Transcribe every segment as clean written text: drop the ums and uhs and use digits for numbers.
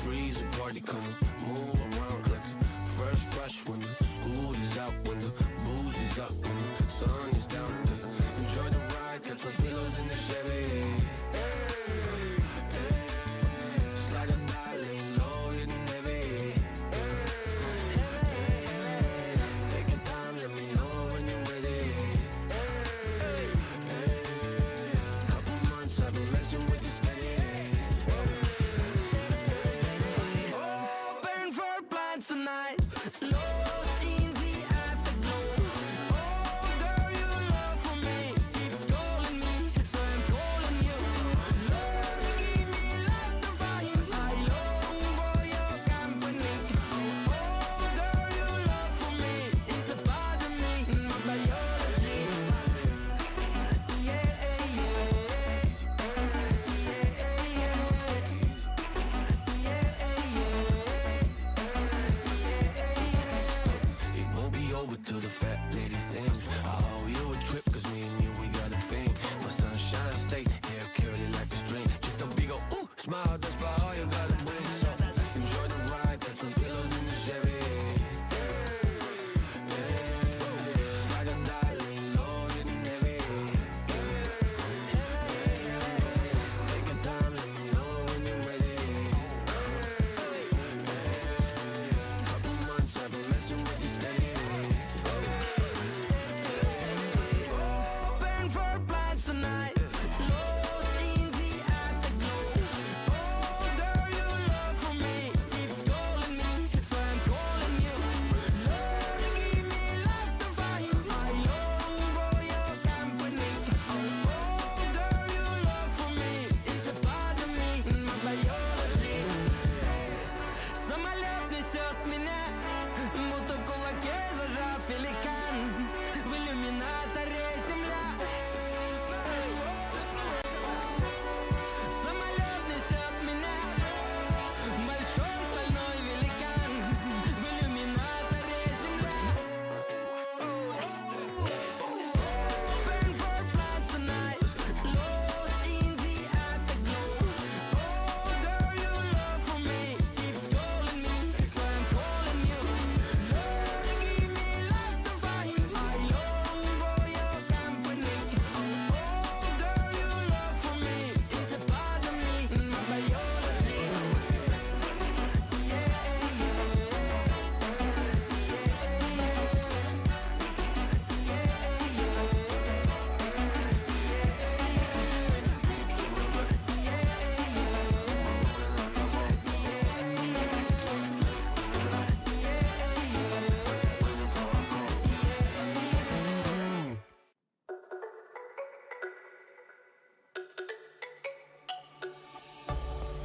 freeze a party, come move around like the first rush when the school is out, when the booze is up, when the sun is down. Enjoy the ride, got some pillows in the Chevy. Slide or die, laying low, hitting heavy. Take your time, let me know when you're ready. Couple months I've been messing with this steady. Open for plans tonight. Lost in the afterglow. Oh, girl, your love for me keeps calling me, so I'm calling you. Lord, give me love to find. I long for your company. Oh, girl, your love for me is a part of me, my biology. Yeah, yeah, it won't be over till the fat lady sings. I owe you a trip, cause me and you, we got a thing. My sunshine state, hair curly like a string. Just a big ol' ooh, smile, that's about all you gotta bring. So enjoy the ride, got some pillows in the Chevy. Slide or die, laying low, hitting heavy. Take your time, let me know when you're ready. Couple months I've been messing with this steady. Open for plans tonight. Lost in the afterglow. Oh, girl, your love for me keeps calling me, so I'm calling you. Lord, give me love to find. I long for your company. Oh, girl, your love for me is a part of me, my biology. Самолет несет меня, будто в кулаке зажав великан. В иллюминаторе земля. Самолет несет меня, большой стальной великан. В иллюминаторе земля. Open for plans tonight. Lost in the afterglow. Oh, girl, your love for me keeps calling me, so I'm calling you. Lord, give me love to find. I long for your company. Oh, girl, your love for me is a part of me, my biology.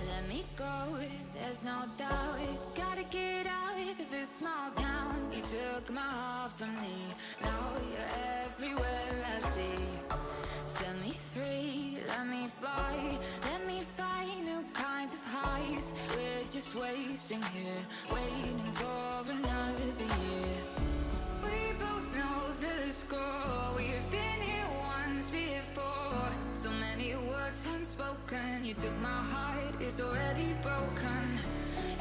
Let me go, there's no doubt. Gotta get out of this small town. You took my heart from me, now you're everywhere I see. Set me free, let me fly. Let me find new kinds of highs. We're just wasting here, waiting for another year. We both know the score. We've been here once before. So many words unspoken. You took my heart, it's already broken.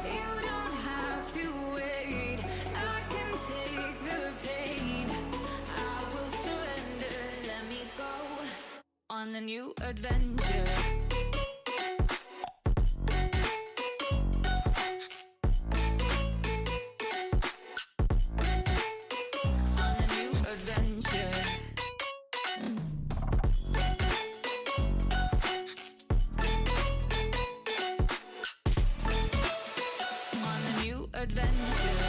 You don't have to wait. I can take the pain. I will surrender. Let me go on a new adventure. On a new adventure. On a new adventure.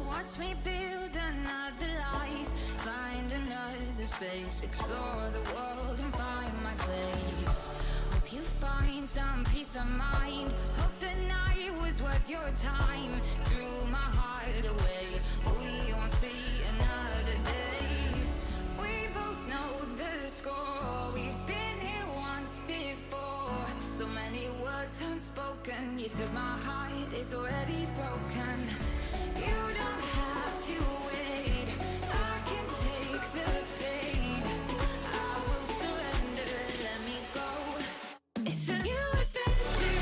Watch me build another life, find another space, explore the world and find my place. Hope you find some peace of mind. Hope the night was worth your time. Threw my heart away, we won't see another day. spoken. You took my heart, it's already broken. You don't have to wait. I can take the pain. I will surrender, let me go. It's a new adventure.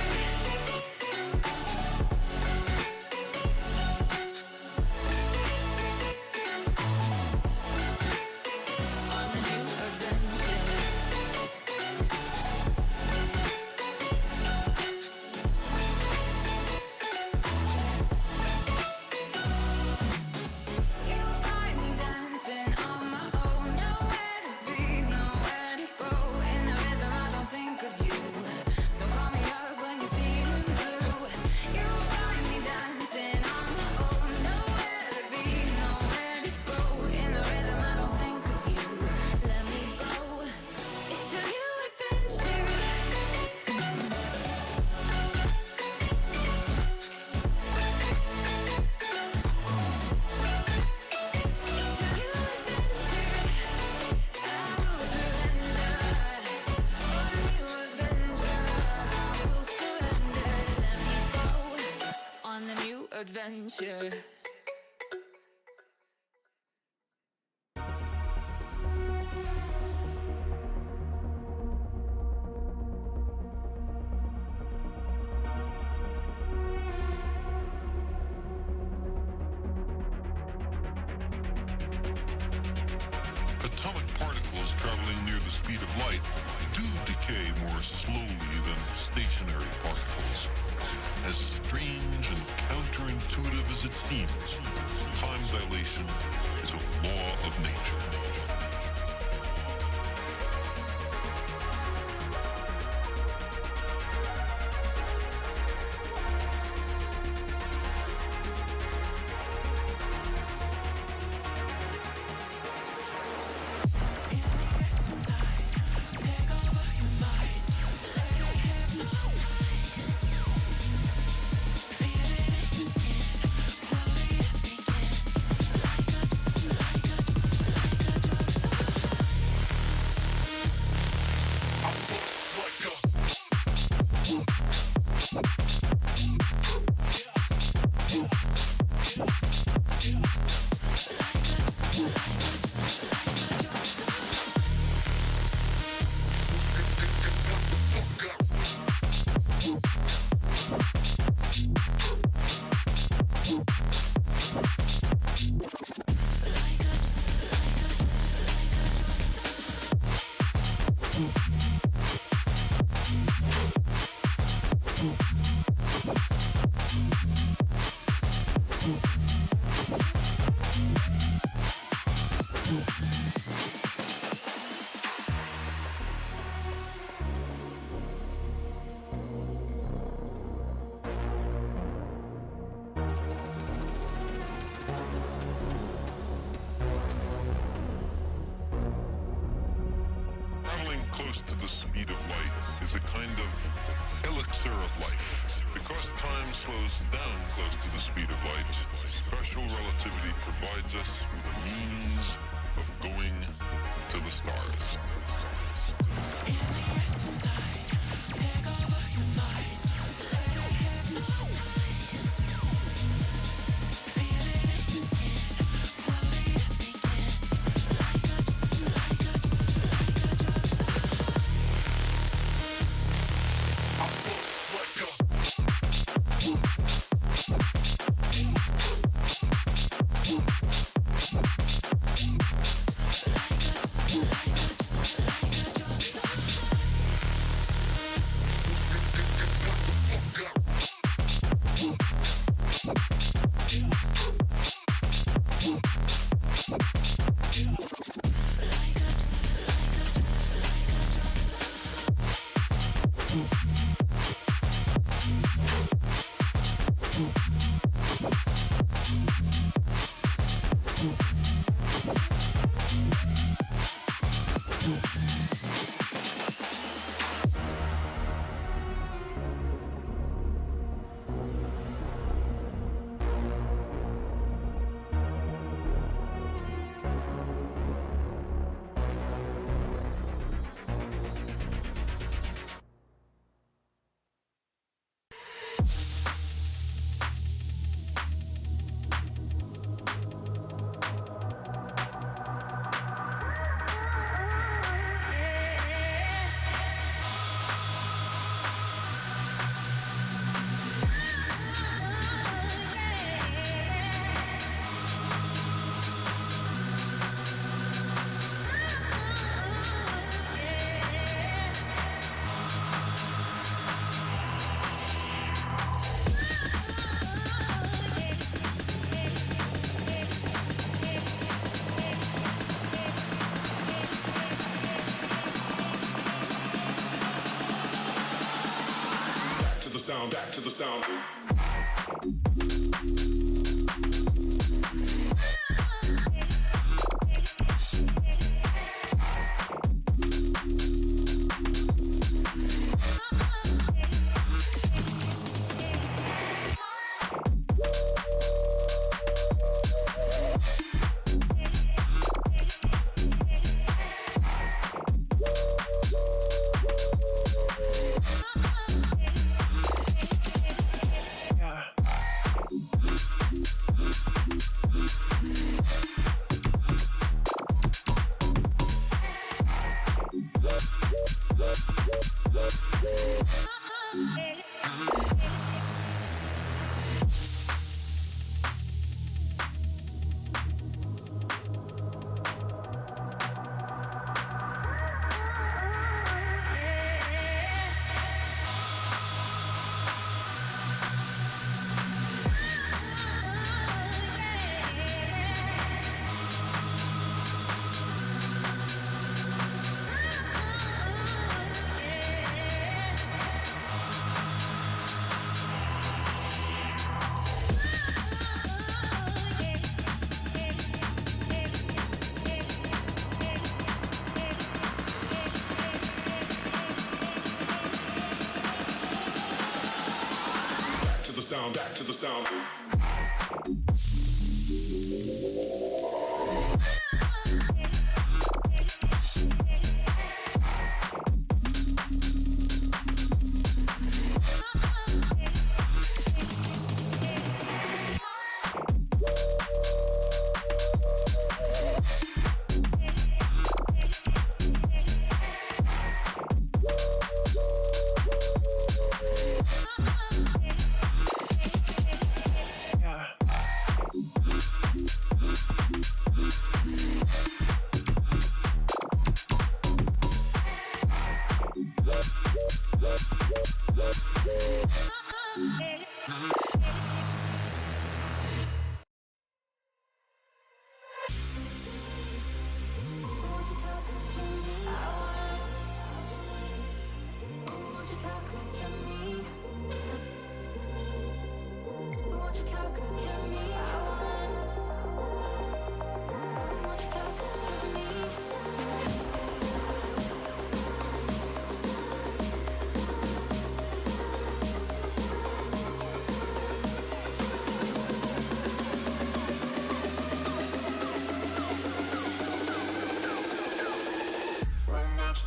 On a new adventure. You'll find me dancing on my own. Nowhere to be, nowhere to go. In the rhythm, I don't think of you. Don't call me up when you're feeling blue. You'll find me dancing on my own. Nowhere to be, nowhere to go. In the rhythm, I don't think of you. Let me go. It's a new adventure. On a new adventure. Atomic particles traveling near the speed of light do decay more slowly than stationary particles. As strange and counterintuitive as it seems, time dilation is a law of nature. Traveling close to the speed of light is a kind of elixir of life. Because time slows down close to the speed of light, special relativity provides us with a means of going to the stars. sound, back to the sound. Sound, back to the sound.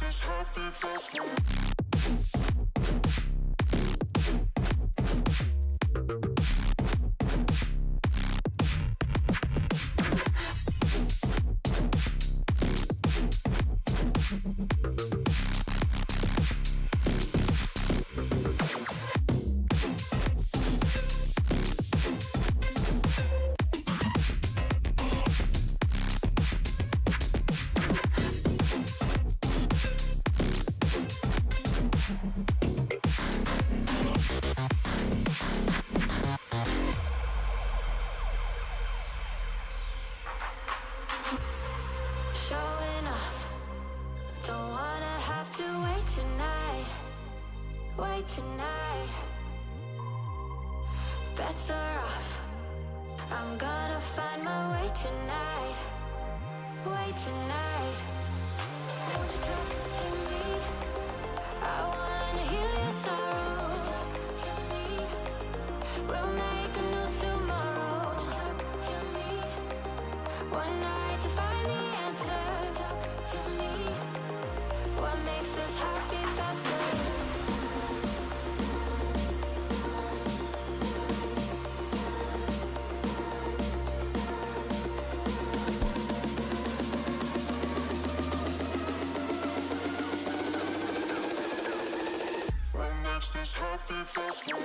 This happy fast. Showing off, don't wanna have to wait tonight, wait tonight. Better off, I'm gonna find my way tonight, way tonight. Won't you talk to me? I wanna heal your sorrow. Talk to me, we'll make a new tomorrow. Talk to me, one night to find the answer. Talk to me, what makes this happy faster? What makes this happy faster?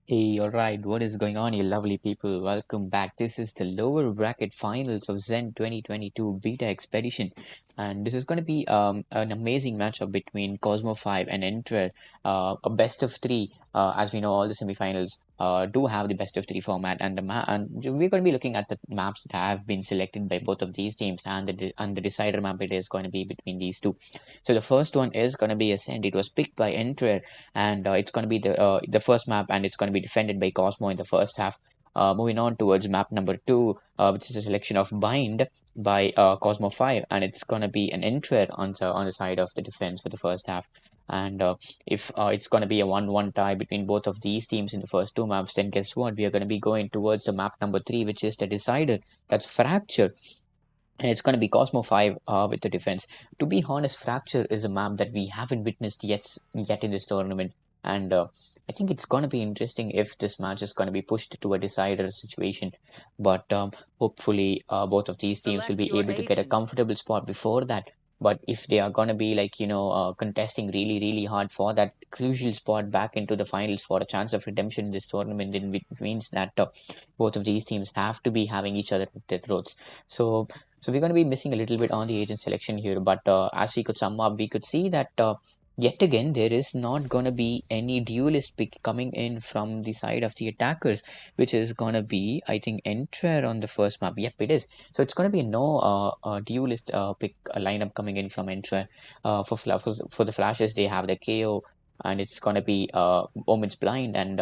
Hey, alright, what is going on, you lovely people? Welcome back. This is the lower bracket finals of Zen 2022 Beta Expedition, and this is going to be an amazing matchup between Cosmo 5 and Entrare, a best of three. As we know, all the semifinals do have the best of three format, and and we're going to be looking at the maps that have been selected by both of these teams, and the decider map it is going to be between these two. So the first one is going to be Ascent. It was picked by Entrare, and it's going to be the first map, and it's going to be defended by Cosmo in the first half. Moving on towards map number 2, which is a selection of Bind by Cosmo 5, and it's going to be an Entrare on the side of the defense for the first half. And if it's going to be a 1-1 tie between both of these teams in the first two maps, then guess what? We are going to be going towards the map number 3, which is the decider. That's Fracture, and it's going to be Cosmo 5 with the defense. To be honest, Fracture is a map that we haven't witnessed yet in this tournament, and I think it's going to be interesting if this match is going to be pushed to a decider situation. But hopefully, both of these teams will be able to get a comfortable spot before that. But if they are going to be contesting really hard for that crucial spot back into the finals for a chance of redemption in this tournament, then it means that both of these teams have to be having each other at their throats. So we're going to be missing a little bit on the agent selection here, but as we could sum up, we could see that yet again there is not going to be any duelist pick coming in from the side of the attackers, which is going to be, I think, Entrare on the first map. Yep, it is. So it's going to be no duelist pick lineup coming in from Entrare. For the flashes, they have the KO, and it's going to be Omen's Blind, and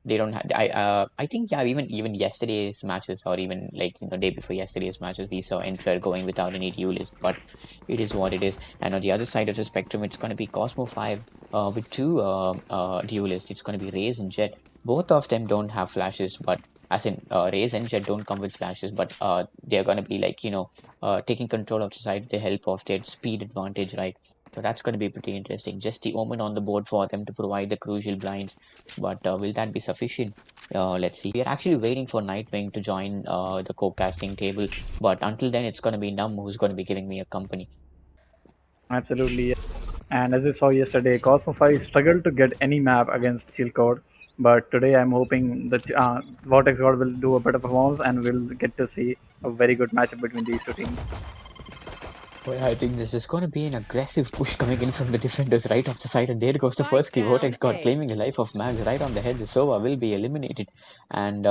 they don't have. I think, yeah, even yesterday's matches, or even day before yesterday's matches, we saw Entrare going without any duelist, but it is what it is. And on the other side of the spectrum, it's going to be Cosmo 5 with two duelists. It's going to be Raze and Jet. Both of them don't have flashes, but as in Raze and Jet don't come with flashes, but they're going to be taking control of the side with the help of their speed advantage, right? So that's going to be pretty interesting. Just the Omen on the board for them to provide the crucial blinds. But will that be sufficient? Let's see. We are actually waiting for Nightwing to join the co-casting table. But until then, it's going to be Num who's going to be giving me a company. Absolutely. And as you saw yesterday, Cosmo 5 struggled to get any map against Chill Code. But today I'm hoping that Vortex God will do a better performance and we'll get to see a very good matchup between these two teams. Well, I think this is going to be an aggressive push coming in from the defenders right off the side, and there goes the first kill. Vortex God claiming the life of Max right on the head. The Sova will be eliminated, and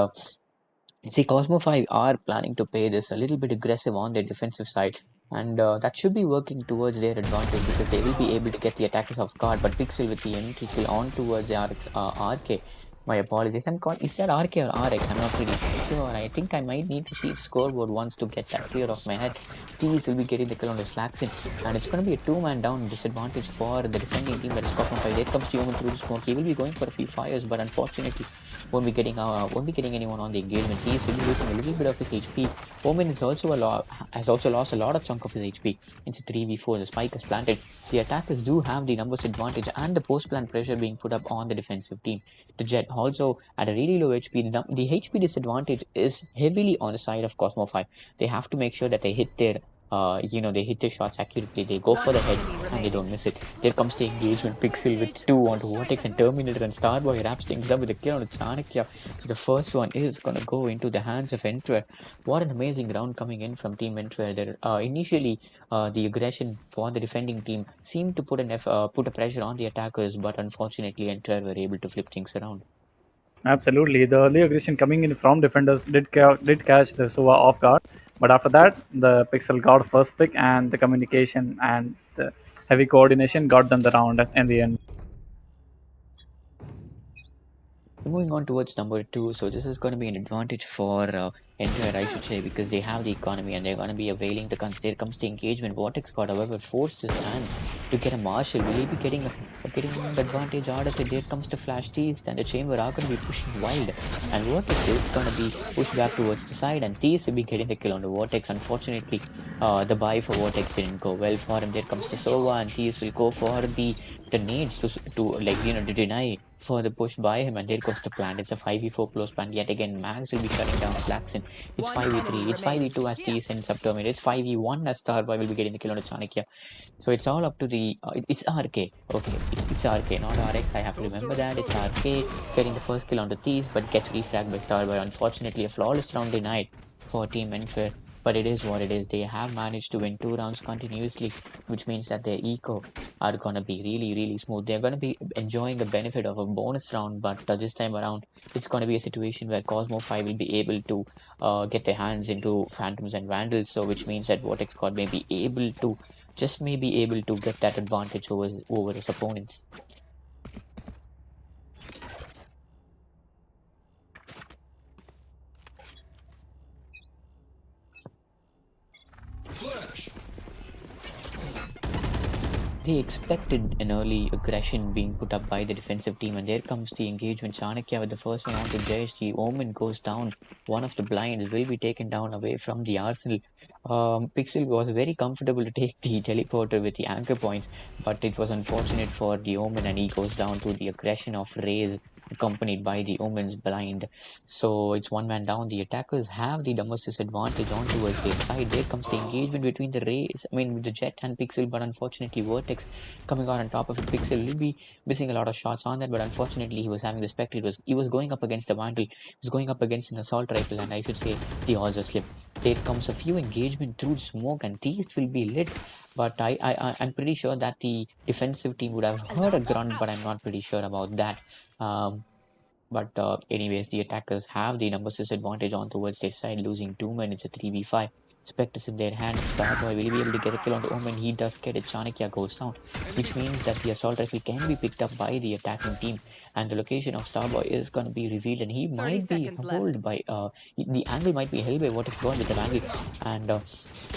see, Cosmo 5 are planning to play this a little bit aggressive on their defensive side, and that should be working towards their advantage because they will be able to get the attackers off guard. But Pixel with the entry kill on towards the RK. My apologies. Is that RK or RX? I'm not pretty sure. I think I might need to see the scoreboard once to get that clear off my head. These will be getting the kill on the Slackson, and it's going to be a two-man down disadvantage for the defending team, that is Cosmo 5. There comes Human through the smoke. He will be going for a few fires, but unfortunately won't be getting anyone on the engagement. He is really losing a little bit of his HP. Omen has also lost a lot of chunk of his HP. It's a 3v4. The spike is planted. The attackers do have the numbers advantage and the post-plant pressure being put up on the defensive team. The Jet also at a really low HP. The HP disadvantage is heavily on the side of Cosmo 5. They have to make sure that they hit their they hit their shots accurately. They go for the head and they don't miss it. There comes the engagement. Pixel with 2 onto Vortex and Terminator, and Starboy wraps things up with a kill on Chanakya. So the first one is going to go into the hands of Entrare. What an amazing round coming in from Team Entrare. Initially, the aggression for the defending team seemed to put a pressure on the attackers, but unfortunately Entrare were able to flip things around. Absolutely. The early aggression coming in from defenders did catch the Sova off guard. But after that, the Pixel got first pick, and the communication and the heavy coordination got them the round in the end. Moving on towards number 2, so this is going to be an advantage for Entrare, I should say, because they have the economy and they're going to be availing the guns. There comes the engagement. Vortex God, however, forced his hands to get a Marshal. Will he be getting the advantage out of it? There comes the Flash Teast, and the Chamber are going to be pushing wild. And Vortex is going to be pushed back towards the side, and Teast will be getting the kill on the Vortex. Unfortunately, the buy for Vortex didn't go well for him. There comes the Sova, and Teast will go for the nades to deny for the push by him, and there goes the plant. It's a 5v4 close plan yet again. Mags will be shutting down Slackson. It's 5v3, it's 5v2 as T sends up terminate, it's 5v1 as Starboy will be getting the kill on the Chanakya. So it's all up to it's RK. Okay, it's RK, not RX. I have to remember that. It's RK getting the first kill on the Thieves, but gets refragged by Starboy. Unfortunately, a flawless round denied for Team Entrare. But it is what it is. They have managed to win 2 rounds continuously, which means that their eco are gonna be really, really smooth. They're gonna be enjoying the benefit of a bonus round, but this time around, it's gonna be a situation where Cosmo 5 will be able to get their hands into Phantoms and Vandals. So which means that Vortex God may be able to get that advantage over his opponents. They expected an early aggression being put up by the defensive team, and there comes the engagement. Chanakya with the first one onto Jayesh. The Omen goes down. One of the blinds will be taken down away from the Arsenal. Pixel was very comfortable to take the teleporter with the anchor points, but it was unfortunate for the Omen, and he goes down to the aggression of Raze, accompanied by the Omen's blind. So it's one man down. The attackers have the Dumbest advantage on towards their side. There comes the engagement between the Jet and Pixel, but unfortunately Vortex coming out on top of it. Pixel will be missing a lot of shots on that, but unfortunately he was having the Spectre. He was going up against a Vandal. He was going up against an assault rifle, and I should say the odds are slipped. There comes a few engagement through smoke, and these will be lit. But I'm pretty sure that the defensive team would have heard a grunt, but I'm not pretty sure about that. But anyways, the attackers have the numbers disadvantage on towards their side, losing 2 men. It's a 3v5. Spectres in their hand. Starboy will he be able to get a kill on the Omen? He does get it. Chanakya goes down, which means that the assault rifle can be picked up by the attacking team, and the location of Starboy is going to be revealed, and he might be held by the angle might be held by what is going with the angle, and it's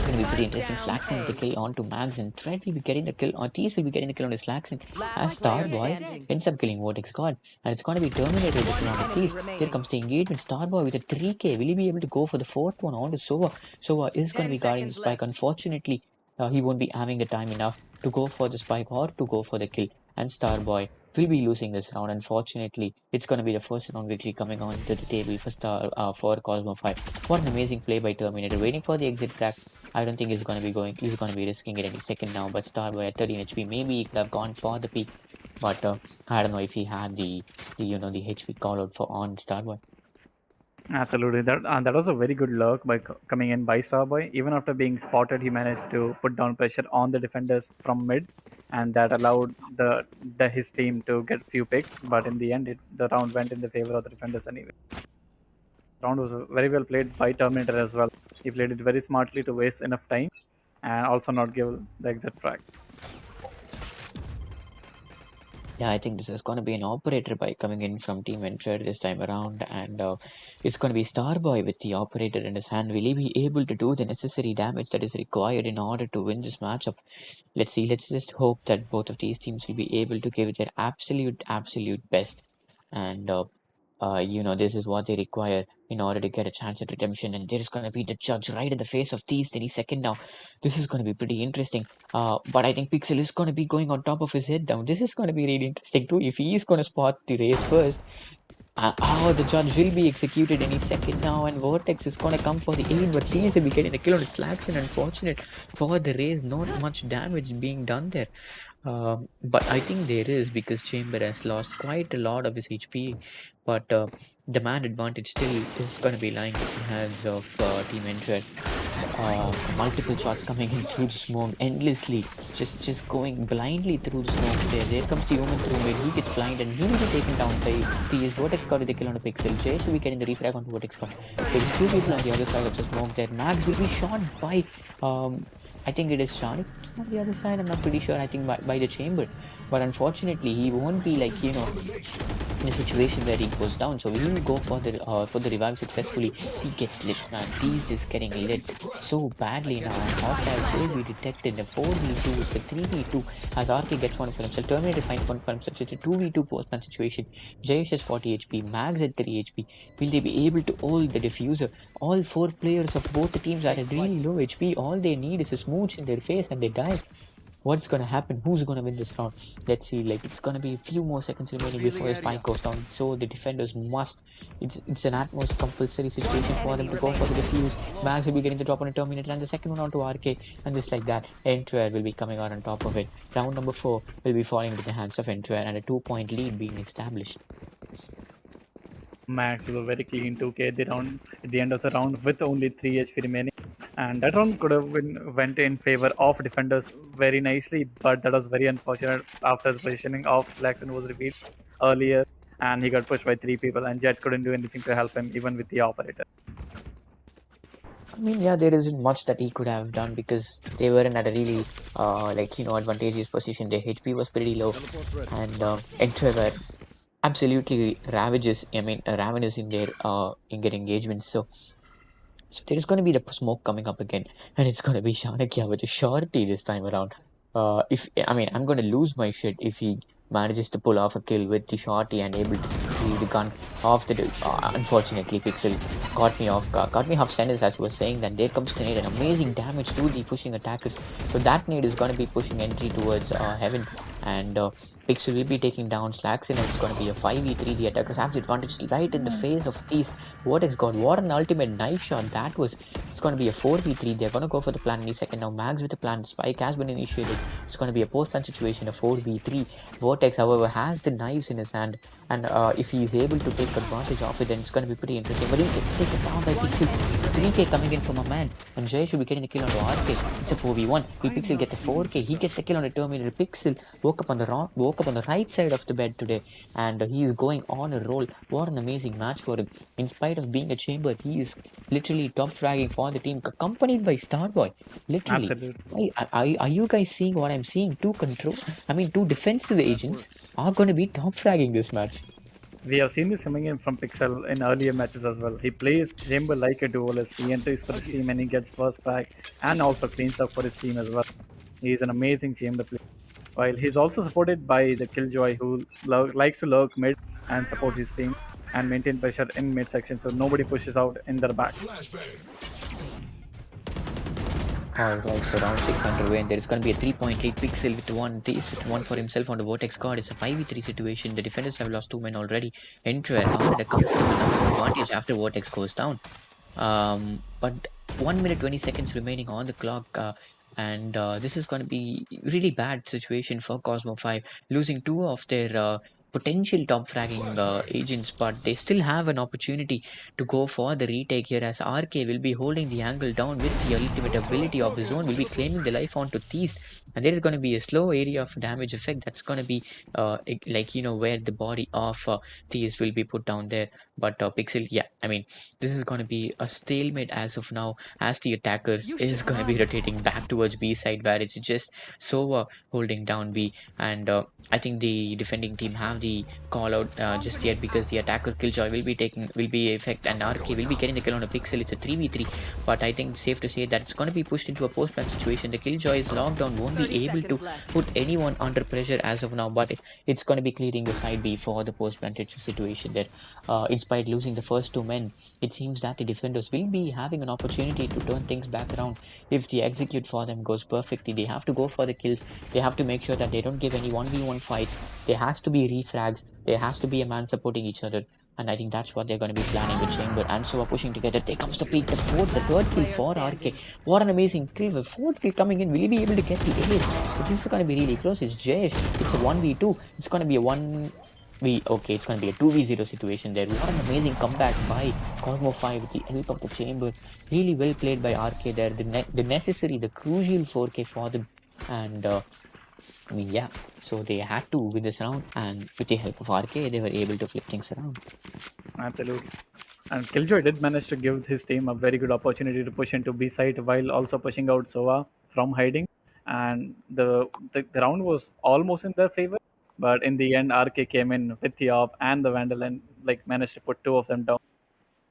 going to be pretty interesting. Slackson with the kill onto Mags, and Trent will be getting the kill, or Tease will be getting the kill on his Slackson as Starboy ends up killing Vortex God, and it's going to be terminated with the kill on the Tease. There comes the engagement. Starboy with a 3k. Will he be able to go for the fourth one onto Sova? Sova is going to be guarding the spike. Unfortunately, he won't be having the time enough to go for the spike or to go for the kill, and Starboy will be losing this round. Unfortunately, it's going to be the first round victory coming on to the table for Cosmo 5. What an amazing play by Terminator, waiting for the exit frag. I don't think he's going to be risking it any second now, but Starboy at 13 HP, maybe he could have gone for the peak, but I don't know if he had the HP call out for on Starboy. Absolutely, that was a very good luck by coming in by Starboy. Even after being spotted, he managed to put down pressure on the defenders from mid, and that allowed his team to get few picks. But in the end, the round went in the favor of the defenders anyway. The round was very well played by Terminator as well. He played it very smartly to waste enough time and also not give the exit frag. Yeah, I think this is going to be an operator by coming in from Team Entrare this time around, and it's going to be Starboy with the operator in his hand. Will he be able to do the necessary damage that is required in order to win this matchup? Let's see. Let's just hope that both of these teams will be able to give their absolute best, and this is what they require in order to get a chance at redemption. And there's going to be the judge right in the face of these any second now. This is going to be pretty interesting. But I think Pixel is going to be going on top of his head down. This is going to be really interesting too. If he is going to spot the race first, the judge will be executed any second now, and Vortex is going to come for the aim, but he will be getting the kill on Slacks, and unfortunate for the race, not much damage being done there. But I think there is, because Chamber has lost quite a lot of his HP, but the man advantage still is going to be lying in the hands of Team Entrare. Multiple shots coming in through the smoke endlessly, just going blindly through the smoke there. There comes the Omen through mid. He gets blinded and he will be taken down by the Vortex God with the kill on the Pixel. Jay should be getting the refrag on Vortex God. There's two people on the other side of the smoke there. Mags will be shot by I think it is Shanik on the other side. I'm not pretty sure. I think by the Chamber, but unfortunately he won't be in a situation where he goes down. So he will go for the revive successfully. He gets lit, man. Teased is getting lit so badly now, and hostiles will be detected. A 4v2, it's a 3v2 as RK gets one for himself. Terminator finds one for himself. It's a 2v2 postman situation. Jayesh has 40 HP, Mags at 3 HP. Will they be able to hold the diffuser? All four players of both the teams are at really low HP. All they need is a smooch in their face and they die. What's gonna happen? Who's gonna win this round? Let's see. Like it's gonna be a few more seconds remaining before the spike goes down. So the defenders must. It's an utmost compulsory situation for them to go for the defuse. Max will be getting the drop on a Terminator and the second one onto RK, and just like that, Entrare will be coming out on top of it. Round number 4 will be falling into the hands of Entrare and a 2-point lead being established. Max with a very clean 2K at the end of the round with only 3 HP remaining. And that round could have went in favor of defenders very nicely, but that was very unfortunate after the positioning of Slaxon was revealed earlier and he got pushed by 3 people and Jet couldn't do anything to help him even with the operator. I mean, yeah, there isn't much that he could have done because they weren't at a really, advantageous position. Their HP was pretty low, and Entrare were absolutely ravenous in their engagements. So there is going to be the smoke coming up again, and it's going to be Chanakya with a shorty this time around. I'm going to lose my shit if he manages to pull off a kill with the shorty and able to leave the gun off the. Unfortunately, Pixel caught me half sentence as he was saying that there comes the nade, an amazing damage to the pushing attackers. So that nade is going to be pushing entry towards heaven, and Pixel will be taking down Slaxin, and it's going to be a 5v3. The attackers have the advantage right in the face of these. Vortex God, what an ultimate knife shot that was. It's going to be a 4v3. They're going to go for the plan any second now. Mags with the plan. Spike has been initiated. It's going to be a post-plan situation, a 4v3. Vortex, however, has the knives in his hand, and if he is able to take advantage of it, then it's going to be pretty interesting. But he gets taken down by Pixel. 3k coming in from a man, and Jay should be getting the kill onto RK. It's a 4v1. Will Pixel get the 4k? He gets the kill on the Terminator. Pixel woke up on the right side of the bed today, and he is going on a roll. What an amazing match for him. In spite of being a chamber, he is literally top fragging for the team, accompanied by Starboy. Literally. Absolutely. Are you guys seeing what I'm seeing? Two defensive agents are going to be top fragging this match. We have seen this coming in from Pixel in earlier matches as well. He plays Chamber like a duelist. He enters for his team and he gets first back and also cleans up for his team as well. He is an amazing Chamber player. While he's also supported by the Killjoy who likes to lurk mid and support his team and maintain pressure in mid section so nobody pushes out in their back. Alright, so round 6 underway, and there is going to be a 3-point lead. Pixel with one for himself on the Vortex God. It's a 5v3 situation. The defenders have lost 2 men already. Entrare are at a comfortable numbers advantage after Vortex goes down. But 1 minute 20 seconds remaining on the clock. And this is going to be really bad situation for Cosmo 5, losing 2 of their potential top fragging agents, but they still have an opportunity to go for the retake here as RK will be holding the angle down with the ultimate ability of his own, will be claiming the life onto Thieves, and there is going to be a slow area of damage effect that's going to be where the body of Thieves will be put down there. But Pixel, yeah, I mean, this is going to be a stalemate as of now, as the attackers is going to be rotating back towards B side where it's just Sova holding down B, and I think the defending team have the call out just yet because the attacker Killjoy will be effect, and RK will be getting the kill on a Pixel. It's a 3v3, but I think it's safe to say that it's going to be pushed into a post-plan situation. The Killjoy is locked down, won't be able to put anyone under pressure as of now, but it's going to be clearing the side B for the post-plan situation there. In spite losing the first 2 men, it seems that the defenders will be having an opportunity to turn things back around if the execute for them goes perfectly. They have to go for the kills. They have to make sure that they don't give any 1v1 fights. There has to be refrags. There has to be a man supporting each other. And I think that's what they're going to be planning with Chamber and Sova pushing together. There comes the peak, the third kill for RK. What an amazing kill. The 4th kill coming in. Will he be able to get the ace? But this is going to be really close. It's Jayesh. It's a 1v2. It's going to be it's going to be a 2v0 situation there. What an amazing comeback by Cosmo 5 with the help of the Chamber. Really well played by RK there. The crucial 4k for them. And so they had to win this round, and with the help of RK, they were able to flip things around. Absolutely. And Killjoy did manage to give his team a very good opportunity to push into B side while also pushing out Sova from hiding. And the round was almost in their favor, But in the end, RK came in with the op and the Vandal and like managed to put two of them down.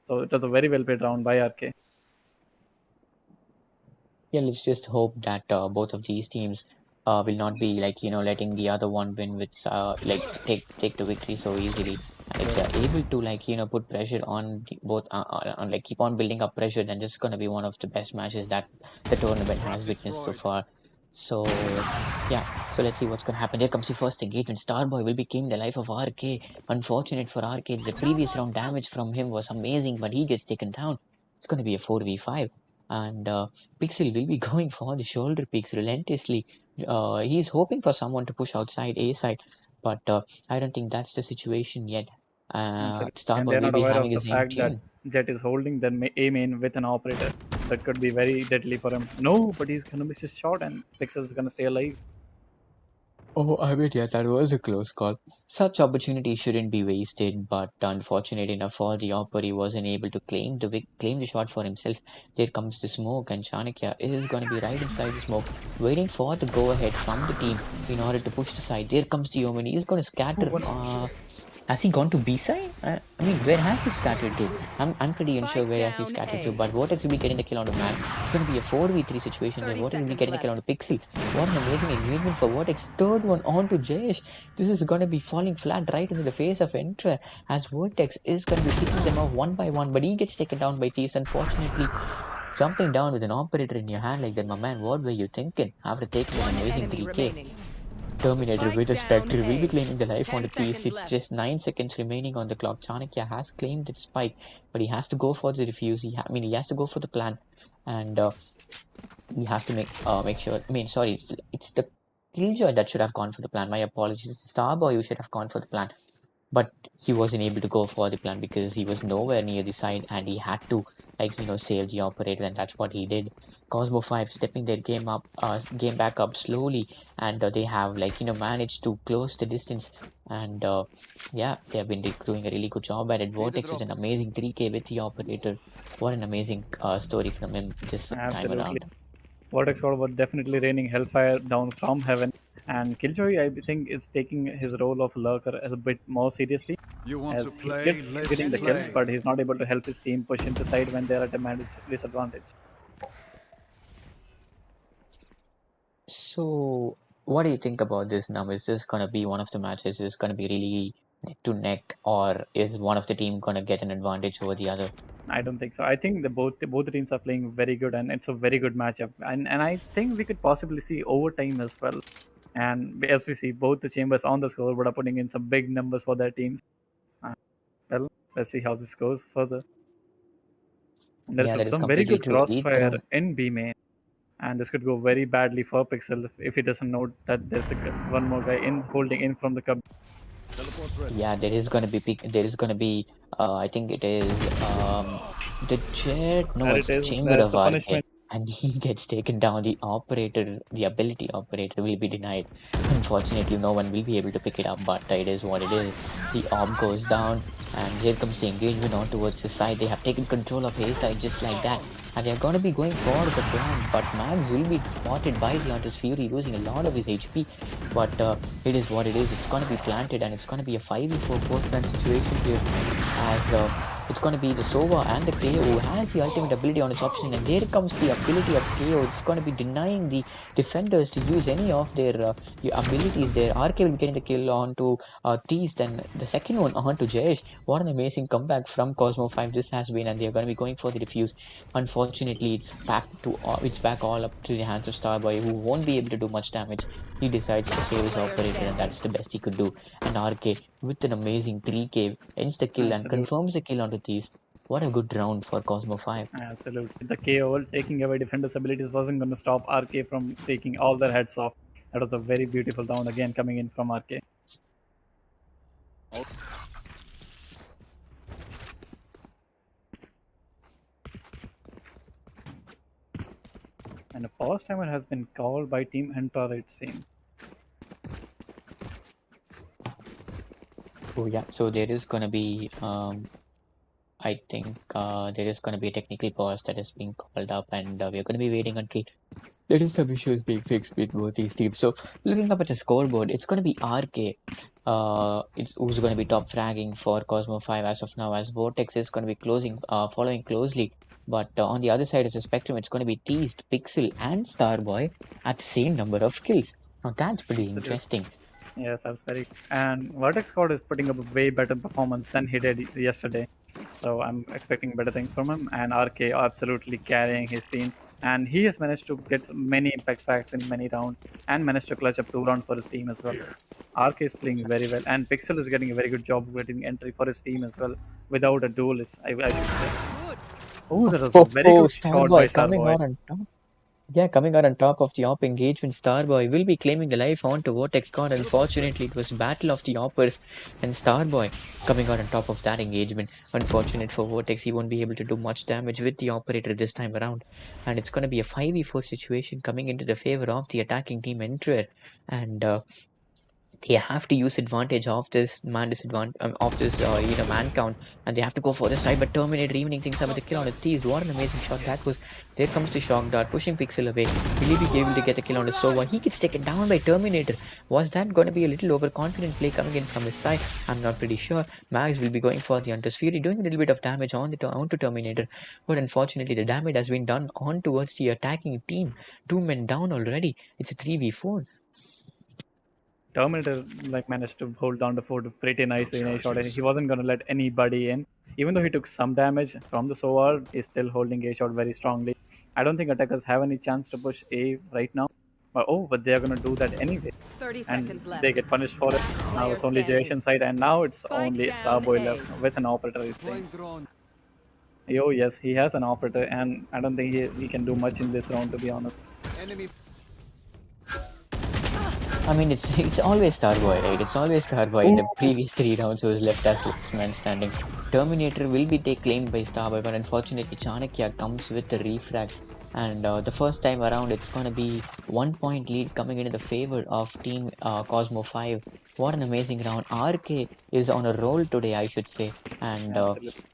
So it was a very well played round by RK. Yeah, let's just hope that both of these teams will not be like letting the other one win with like take the victory so easily. And if they're able to like put pressure on both on like keep on building up pressure, then this is gonna be one of the best matches that the tournament has witnessed so far. So yeah, so let's see what's gonna happen. There comes the first engagement. Starboy will be king the life of RK. Unfortunate for RK, the previous round damage from him was amazing, but he gets taken down. It's gonna be a 4v5, and Pixel will be going for the shoulder picks relentlessly. He's hoping for someone to push outside A side, but I don't think that's the situation yet. Absolutely. And Starboy they're will not be aware having of the his aim fact that tune. Jet is holding the A main with an operator. That could be very deadly for him. No, but he's gonna miss his shot and Pixel's gonna stay alive. Oh, I mean, yeah, that was a close call. Such opportunity shouldn't be wasted, but unfortunate enough for the Opper, he wasn't able to claim the shot for himself. There comes the smoke, and Chanakya is going to be right inside the smoke, waiting for the go ahead from the team in order to push the side. There comes the Omen. He's going to Oh, scatter. one. Has he gone to B side? I mean, where has he scattered to? I'm pretty unsure Spike where has he down scattered to, A. but Vortex will be getting the kill onto Max. It's going to be a 4v3 situation here. 30 Vortex will be seconds getting the kill onto left. Pixel. What an amazing engagement for Vortex. Third one onto Jayesh. This is going to be falling flat right into the face of Entrare, as Vortex is going to be picking them off one by one, but he gets taken down by Tease. Unfortunately, jumping down with an operator in your hand like that, my man, what were you thinking after taking an One amazing enemy 3k? remaining. Terminator with Spike a down Spectre will be A. claiming the life on 10 the Tease. seconds It's left. just 9 seconds remaining on the clock. Chanakya has claimed that spike, but he has to go for the refuse. I mean, he has to go for the plan, and he has to make sure. I mean, sorry, it's the Killjoy that should have gone for the plan. My apologies. Starboy, you should have gone for the plan, but he wasn't able to go for the plan because he was nowhere near the side and he had to like save the operator, and that's what he did. Cosmo 5 stepping their game back up slowly, and they have like managed to close the distance, and yeah, they have been doing a really good job at it. Vortex is an amazing 3k with the operator. What an amazing story from him this time Absolutely. around. Vortex God was definitely raining hellfire down from heaven. And Killjoy, I think, is taking his role of lurker as a bit more seriously, You want to as he play? gets Let's getting the kills, play. but he's not able to help his team push into side when they're at a disadvantage. So, what do you think about this now? Is this gonna be one of the matches? Is gonna be really neck to neck, or is one of the team gonna get an advantage over the other? I don't think so. I think both the teams are playing very good, and it's a very good matchup. And I think we could possibly see overtime as well. And as we see, both the chambers on the scoreboard are putting in some big numbers for their teams. Uh, well, let's see how this goes further. And there's Yeah, that is some very completely good true. crossfire in B main, and this could go very badly for Pixel if he doesn't know that there's one more guy in holding in from the cub. Teleport's ready. Yeah, there is gonna be there is gonna be I think it is the jet. No, There it it's the is. chamber There's of the RK, punishment. and he gets taken down. The ability operator will be denied. Unfortunately, no one will be able to pick it up, but it is what it is. The orb goes down, and here comes the engagement on towards his side. They have taken control of his side just like that, and they're gonna be going for the plan. But Max will be spotted by the Hunter's Fury, losing a lot of his HP. But it is what it is. It's going to be planted, and it's going to be a 5v4 post-plant situation here, as it's going to be the Sova and the KO who has the ultimate ability on its option, and there comes the ability of KO. It's going to be denying the defenders to use any of their abilities there. RK will be getting the kill onto Tease, then the second one onto Jayesh. What an amazing comeback from Cosmo 5 this has been, and they're going to be going for the defuse. Unfortunately, it's back all up to the hands of Starboy, who won't be able to do much damage. He decides to save his Player operator, and standing. that's the best he could do. And RK, with an amazing 3k, ends the kill and Absolutely. confirms the kill onto Tease. What a good round for Cosmo 5. Absolutely. The KO taking away defenders' abilities wasn't going to stop RK from taking all their heads off. That was a very beautiful round again coming in from RK. And a pause timer has been called by Team Entrare, it seems. Oh, yeah, so there is going to be, I think there is going to be a technical pause that is being called up, and we're going to be waiting until there is some issues being fixed with both these teams. So looking up at the scoreboard, it's going to be RK. It's who's going to be top fragging for Cosmo 5 as of now, as Vortex is going to be following closely. But on the other side of the spectrum, it's going to be Teased, Pixel, and Starboy at the same number of kills. Now that's pretty Absolutely. interesting. Yes, that's very. And Vertex Squad is putting up a way better performance than he did yesterday. So I'm expecting better things from him. And RK absolutely carrying his team. And he has managed to get many impact packs in many rounds and managed to clutch up 2 rounds for his team as well. RK is playing very well. And Pixel is getting a very good job getting entry for his team as well without a duelist, I should say. Oh, that was a very good shot by Starboy coming Starboy. out on top. Yeah, coming out on top of the op engagement, Starboy will be claiming the life onto Vortex God. Unfortunately, it was battle of the oppers, and Starboy coming out on top of that engagement. Unfortunate for Vortex, he won't be able to do much damage with the operator this time around. And it's going to be a 5v4 situation coming into the favor of the attacking team Entrare. And they have to use advantage of this man count, and they have to go for the side, but Terminator evening things up with the kill on the Teased. What an amazing shot that was. There comes the shock dart pushing Pixel away. Will he be able to get the kill on the Sova? He gets taken down by Terminator. Was that going to be a little overconfident play coming in from his side? I'm not pretty sure. Mags will be going for the Hunter's Fury, doing a little bit of damage onto Terminator, but unfortunately the damage has been done on towards the attacking team. 2 men down already. It's a 3v4. Terminator managed to hold down the fort pretty nicely in a shot. He wasn't gonna let anybody in. Even though he took some damage from the SOAR, he's still holding A shot very strongly. I don't think attackers have any chance to push A right now. But they're gonna do that anyway. 30 And seconds left. they get punished for it. Now it's only Jason side, and now it's only Starboy left with an operator, he's playing. Oh yes, he has an operator, and I don't think he can do much in this round, to be honest. I mean, it's always Starboy, right? It's always Starboy. In the previous 3 rounds, who was left as last man standing. Terminator will be claimed by Starboy, but unfortunately, Chanakya comes with the refrag. And the first time around, it's going to be 1 point lead coming into the favor of Team Cosmo 5. What an amazing round. RK is on a roll today, I should say. And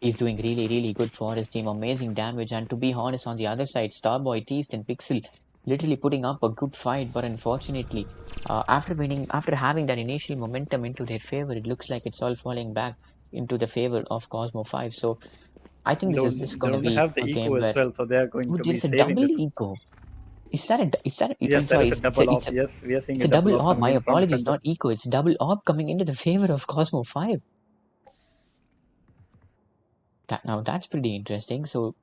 he's doing really, really good for his team. Amazing damage. And to be honest, on the other side, Starboy, Teased, and Pixel literally putting up a good fight, but unfortunately, after having that initial momentum into their favor, it looks like it's all falling back into the favor of Cosmo 5. So I think this is going to They be have the a eco game as where well, so they are going to be there's a saving double this. eco. I'm Yes, sorry, there is a double op. Yes, we are seeing it's a a double op op. coming My in from apologies, defender. not eco. It's double op coming into the favor of Cosmo 5. Now that's pretty interesting. So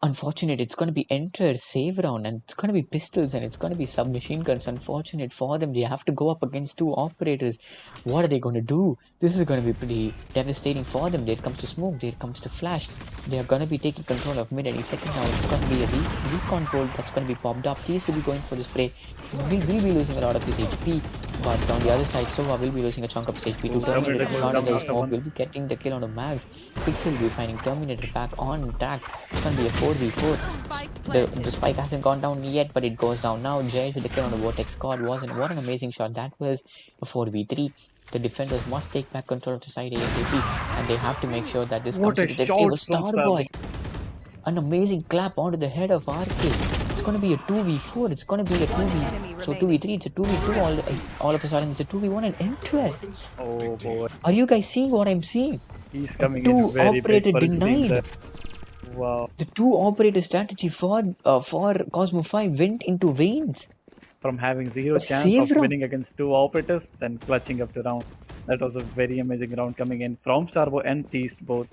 unfortunate, it's going to be Enter save round, and it's going to be pistols, and it's going to be submachine guns. Unfortunate for them, they have to go up against 2 operators. What are they going to do? This is going to be pretty devastating for them. There comes the smoke, there comes the flash. They are going to be taking control of mid any second now. It's going to be a recon bolt that's going to be popped up. These will be going for the spray. Will be losing a lot of his HP, but on the other side, Sova will be losing a chunk of his HP. To Terminator, shot in the smoke, will be getting the kill on the Mags. Pixel will be finding Terminator back on track. It's going to be a 4v4. The spike hasn't gone down yet, but it goes down now. Jayesh with the kill on the Vortex squad. What an amazing shot that was. A 4v3. The defenders must take back control of the side ASAP, and they have to make sure that this What comes a into their shot favor. from Starboy, Starboy. an amazing clap onto the head of RK. It's going to be a 2v4. It's going to be a 2v. So 2v3. It's a 2v2. All of a sudden, it's a 2v1 and Entrare. Oh boy, Are you guys seeing what I'm seeing? he's coming 2 in very big operator for his team denied. there. Wow. The 2 operator strategy for Cosmo 5 went into veins. From having zero A chance save of round. winning against 2 operators, then clutching up the round. That was a very amazing round coming in from Starboy and Teased both.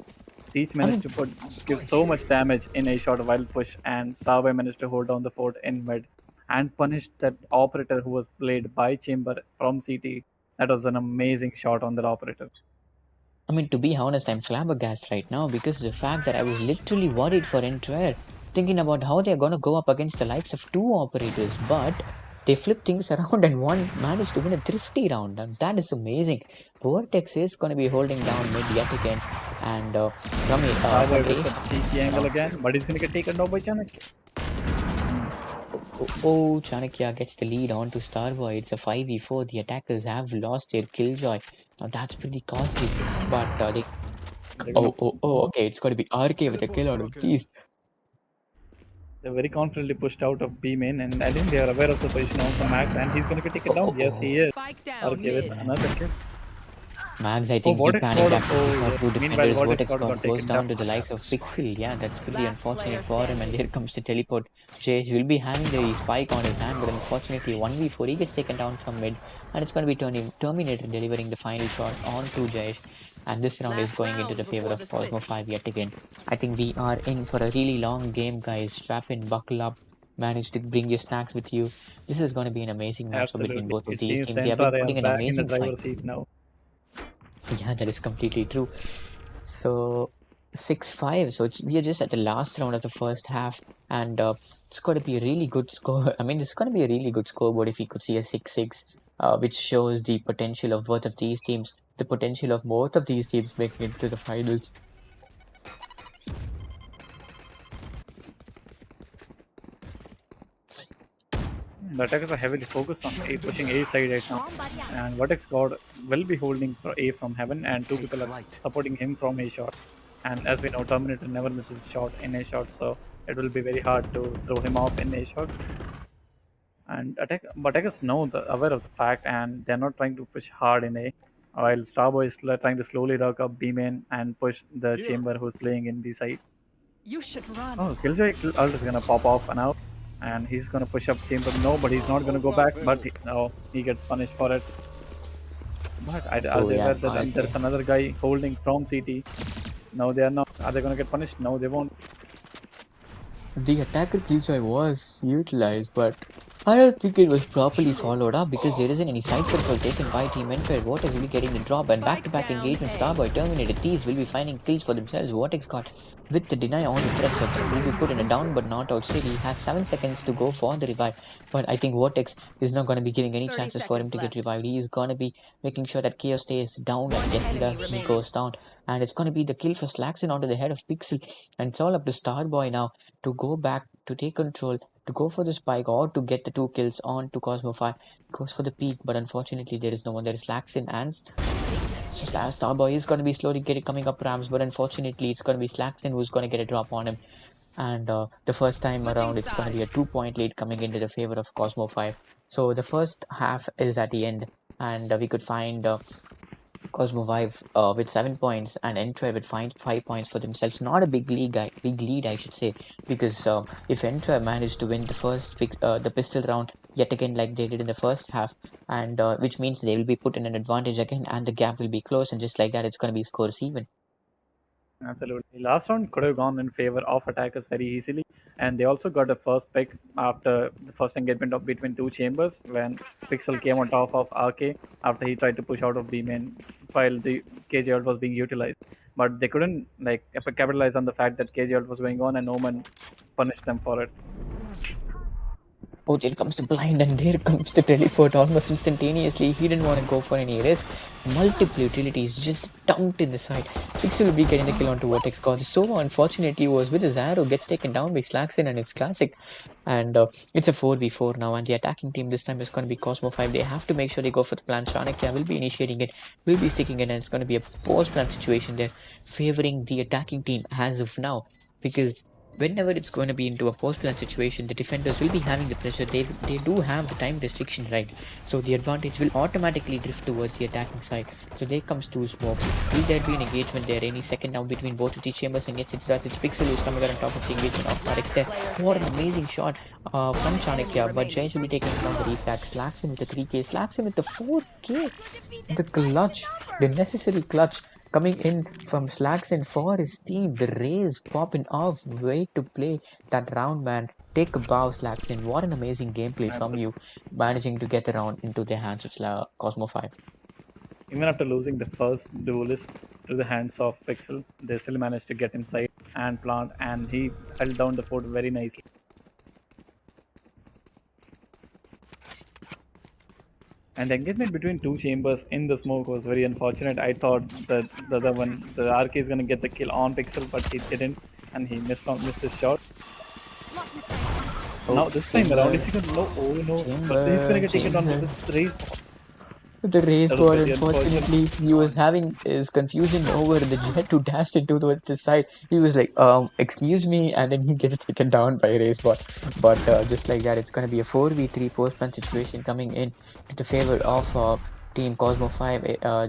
Teased managed to give so much damage in a short while push, and Starboy managed to hold down the fort in mid and punished that operator who was played by Chamber from CT. That was an amazing shot on that operator. I mean, to be honest, I'm flabbergasted right now because of the fact that I was literally worried for Entrare, thinking about how they're going to go up against the likes of 2 operators, but they flipped things around and one managed to win a thrifty round, and that is amazing. Vortex is going to be holding down mid yet again, and from Starboy with A. the cheeky angle again, but he's gonna get taken down by Chanakya. Chanakya gets the lead on to Starboy. It's a 5v4. The attackers have lost their killjoy. Now that's pretty costly, but they. They're gonna Okay. It's going to be RK with a kill out of Teased. They're very confidently pushed out of B main, and I think they are aware of the position of the Max, and he's going to get taken down. Yes, he is. Spike down Okay, with mid. another kill. Max, I Oh, think he Vortex panicked squad. after he Oh, saw yeah. two Meanwhile, defenders. Vortex Vortex squad God got goes taken down down. to the likes of Pixel. Yeah, that's pretty Last unfortunate player for him. And standing. there comes the teleport. Jay will be having the spike on his hand, but unfortunately, 1v4, he gets taken down from mid. And it's going to be Terminator delivering the final shot onto Jayesh. And this round is Last going into the round favor before of the Cosmo switch. 5 yet again. I think we are in for a really long game, guys. Strap in, buckle up. Manage to bring your snacks with you. This is going to be an amazing matchup between Absolutely. both of It these seems the teams. They have been Entrare are putting an back in the amazing fight. driver's seat now. Yeah, that is completely true. So 6-5. So we are just at the last round of the first half, and it's going to be a really good score. I mean, it's going to be a really good scoreboard if we could see a 6-6, which shows the potential of both of these teams, the potential of both of these teams making it to the finals. The attackers are heavily focused on A, pushing A side right now. And Vertex God will be holding for A from heaven, and two people are supporting him from A shot. And as we know, Terminator never misses a shot in A shot, so it will be very hard to throw him off in A shot. And attackers know aware of the fact, and they're not trying to push hard in A. While Starboy is trying to slowly rock up B main and push the chamber who's playing in B side. You should run. Oh, Killjoy ult is gonna pop off now, and he's gonna push up chamber. No, but he's not gonna go back. But no, he gets punished for it. But are Oh they yeah, aware that there's another guy holding from CT? No, they are not. Are they gonna get punished? No, they won't. the attacker killjoy was utilized, but I don't think it was properly followed up because there isn't any side control taken by Team Entrare. Vortex will be getting the drop, and back-to-back down engagement. A. Starboy, Terminator, Thieves will be finding kills for themselves. Vortex got with the deny on the threat, so will be put in a down but not out state. He has 7 seconds to go for the revive, but I think Vortex is not going to be giving any 30 chances for him seconds to get left. revived. He is going to be making sure that Chaos stays down, and One yes, he enemy does. He remaining. goes down, and it's going to be the kill for Slaxon onto the head of Pixel, and it's all up to Starboy now to go back to take control, to go for the spike, or to get the 2 kills on to Cosmo 5. He goes for the peak, but unfortunately there is no one. There is Laxin and Starboy is going to be slowly coming up ramps, but unfortunately it's going to be Slaxin who's going to get a drop on him. And the first time Switching around, it's going to be a sides. 2-point lead coming into the favor of Cosmo 5. So the first half is at the end, and we could find Cosmo 5 with 7 points and Entrare with 5 points for themselves. Not a big lead, I should say, because if Entrare managed to win the the pistol round yet again like they did in the first half, and which means they will be put in an advantage again, and the gap will be closed, and just like that, it's going to be scores even. Absolutely. Last round could have gone in favor of attackers very easily, and they also got a first pick after the first engagement of between two chambers when Pixel came on top of RK after he tried to push out of B main while the KJ ult was being utilized. But they couldn't like capitalize on the fact that KJ ult was going on, and Omen punished them for it. Oh, there comes the blind, and there comes the teleport almost instantaneously. He didn't want to go for any risk. Multiple utilities just dumped in the side. Pixel will be getting the kill onto Vortex God. So unfortunately was with his arrow, gets taken down by Slaxin, and it's classic. And it's a 4v4 now, and the attacking team this time is going to be Cosmo 5. They have to make sure they go for the plan. Chanakya will be initiating it, will be sticking it, and it's going to be a post-plan situation there, favoring the attacking team as of now. Because whenever it's going to be into a post-plan situation, the defenders will be having the pressure. They do have the time restriction, right? So the advantage will automatically drift towards the attacking side. So there comes two smokes. Will there be an engagement there any second now between both of the chambers? And yes, it does. It's Pixel who's coming out on top of the engagement of Marex there. What an amazing shot from Chanakya. But Jay will be taking down the reflex. Slacks him with the 3K. Slacks him with the 4K. The clutch. The necessary clutch coming in from Slaxon for his team. The Rays popping off. Way to play that round, man. Take a bow, Slaxon. What an amazing gameplay from you, managing to get the round into the hands of Cosmo 5. Even after losing the first duelist to the hands of Pixel, they still managed to get inside and plant, and he held down the fort very nicely. And the engagement between two chambers in the smoke was very unfortunate. I thought that the other one, the RK, is going to get the kill on Pixel, but he didn't, and he missed his shot. Oh, Now this time around, is he going to? No, oh no! But he's going to get taken down with the raise. The race That was ball, very unfortunate. unfortunately, he was having his confusion over the jet who dashed into the side. He was like, excuse me, and then he gets taken down by a race ball. But just like that, it's going to be a 4v3 post-plan situation coming in to the favor of Team Cosmo 5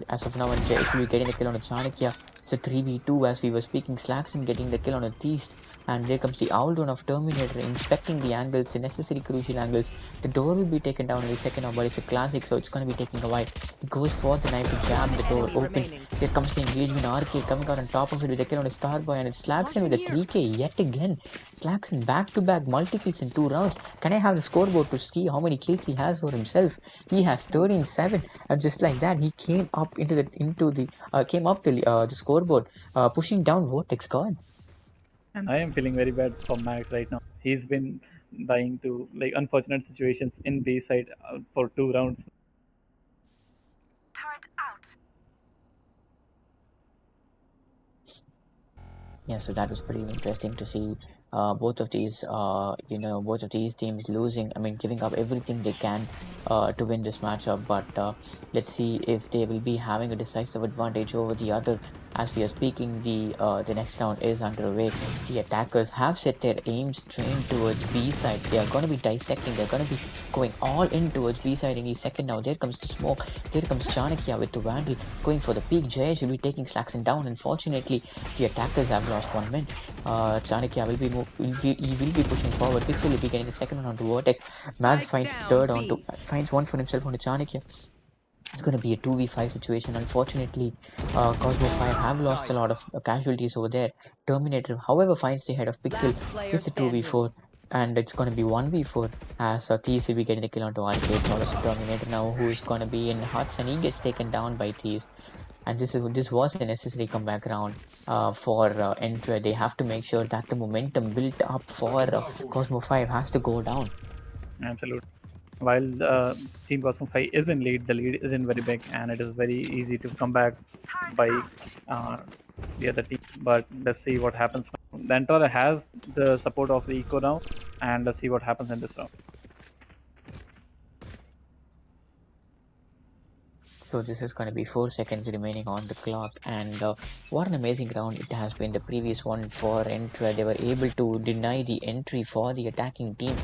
as of now, and Jayesh will be getting the kill on a Chanakya. It's a 3v2 as we were speaking. Slackson getting the kill on a Thiest, and there comes the Auldron of Terminator inspecting the angles, the necessary crucial angles. The door will be taken down in a second now, but it's a classic, so it's going to be taking a while. He goes for the knife to jab the door open. Here comes the engagement. RK coming out on top of it with a kill on a Starboy, and it's Slackson with a 3K yet again. Slackson back to back multi kills in 2 rounds. Can I have the scoreboard to see how many kills he has for himself? He has 13-7, and just like that, he came up came up to the scoreboard, pushing down Vortex God. And I am feeling very bad for Max right now. He's been dying to like unfortunate situations in B side for 2 rounds. Yeah, so that was pretty interesting to see both of these, both of these teams losing. I mean, giving up everything they can to win this matchup. But let's see if they will be having a decisive advantage over the other. As we are speaking, the next round is underway. The attackers have set their aims trained towards B side. They are going to be dissecting. They're going to be going all in towards B side any second now. There comes the smoke. There comes Chanakya with the Vandal going for the peak. Jayesh will be taking Slackson down. Unfortunately, the attackers have lost 1 man. Chanakya he will be pushing forward. Pixel will be getting the second one onto Vortex. Max finds third onto finds one for himself onto Chanakya. It's going to be a 2v5 situation. Unfortunately, Cosmo 5 have lost a lot of casualties over there. Terminator, however, finds the head of Pixel. It's a 2v4, and it's going to be 1v4 as Thies will be getting the kill onto Arcade. All of Terminator now, who is going to be in Huts, and he gets taken down by Thies. And this was a necessary comeback round for Entrare. They have to make sure that the momentum built up for Cosmo 5 has to go down. Absolutely. While Team Cosmo 5 is in lead, the lead isn't very big and it is very easy to come back by uh, the other team. But let's see what happens now. The Entrare has the support of the Eco now, and let's see what happens in this round. So this is going to be 4 seconds remaining on the clock, and what an amazing round it has been. The previous one for Entrare, they were able to deny the entry for the attacking team,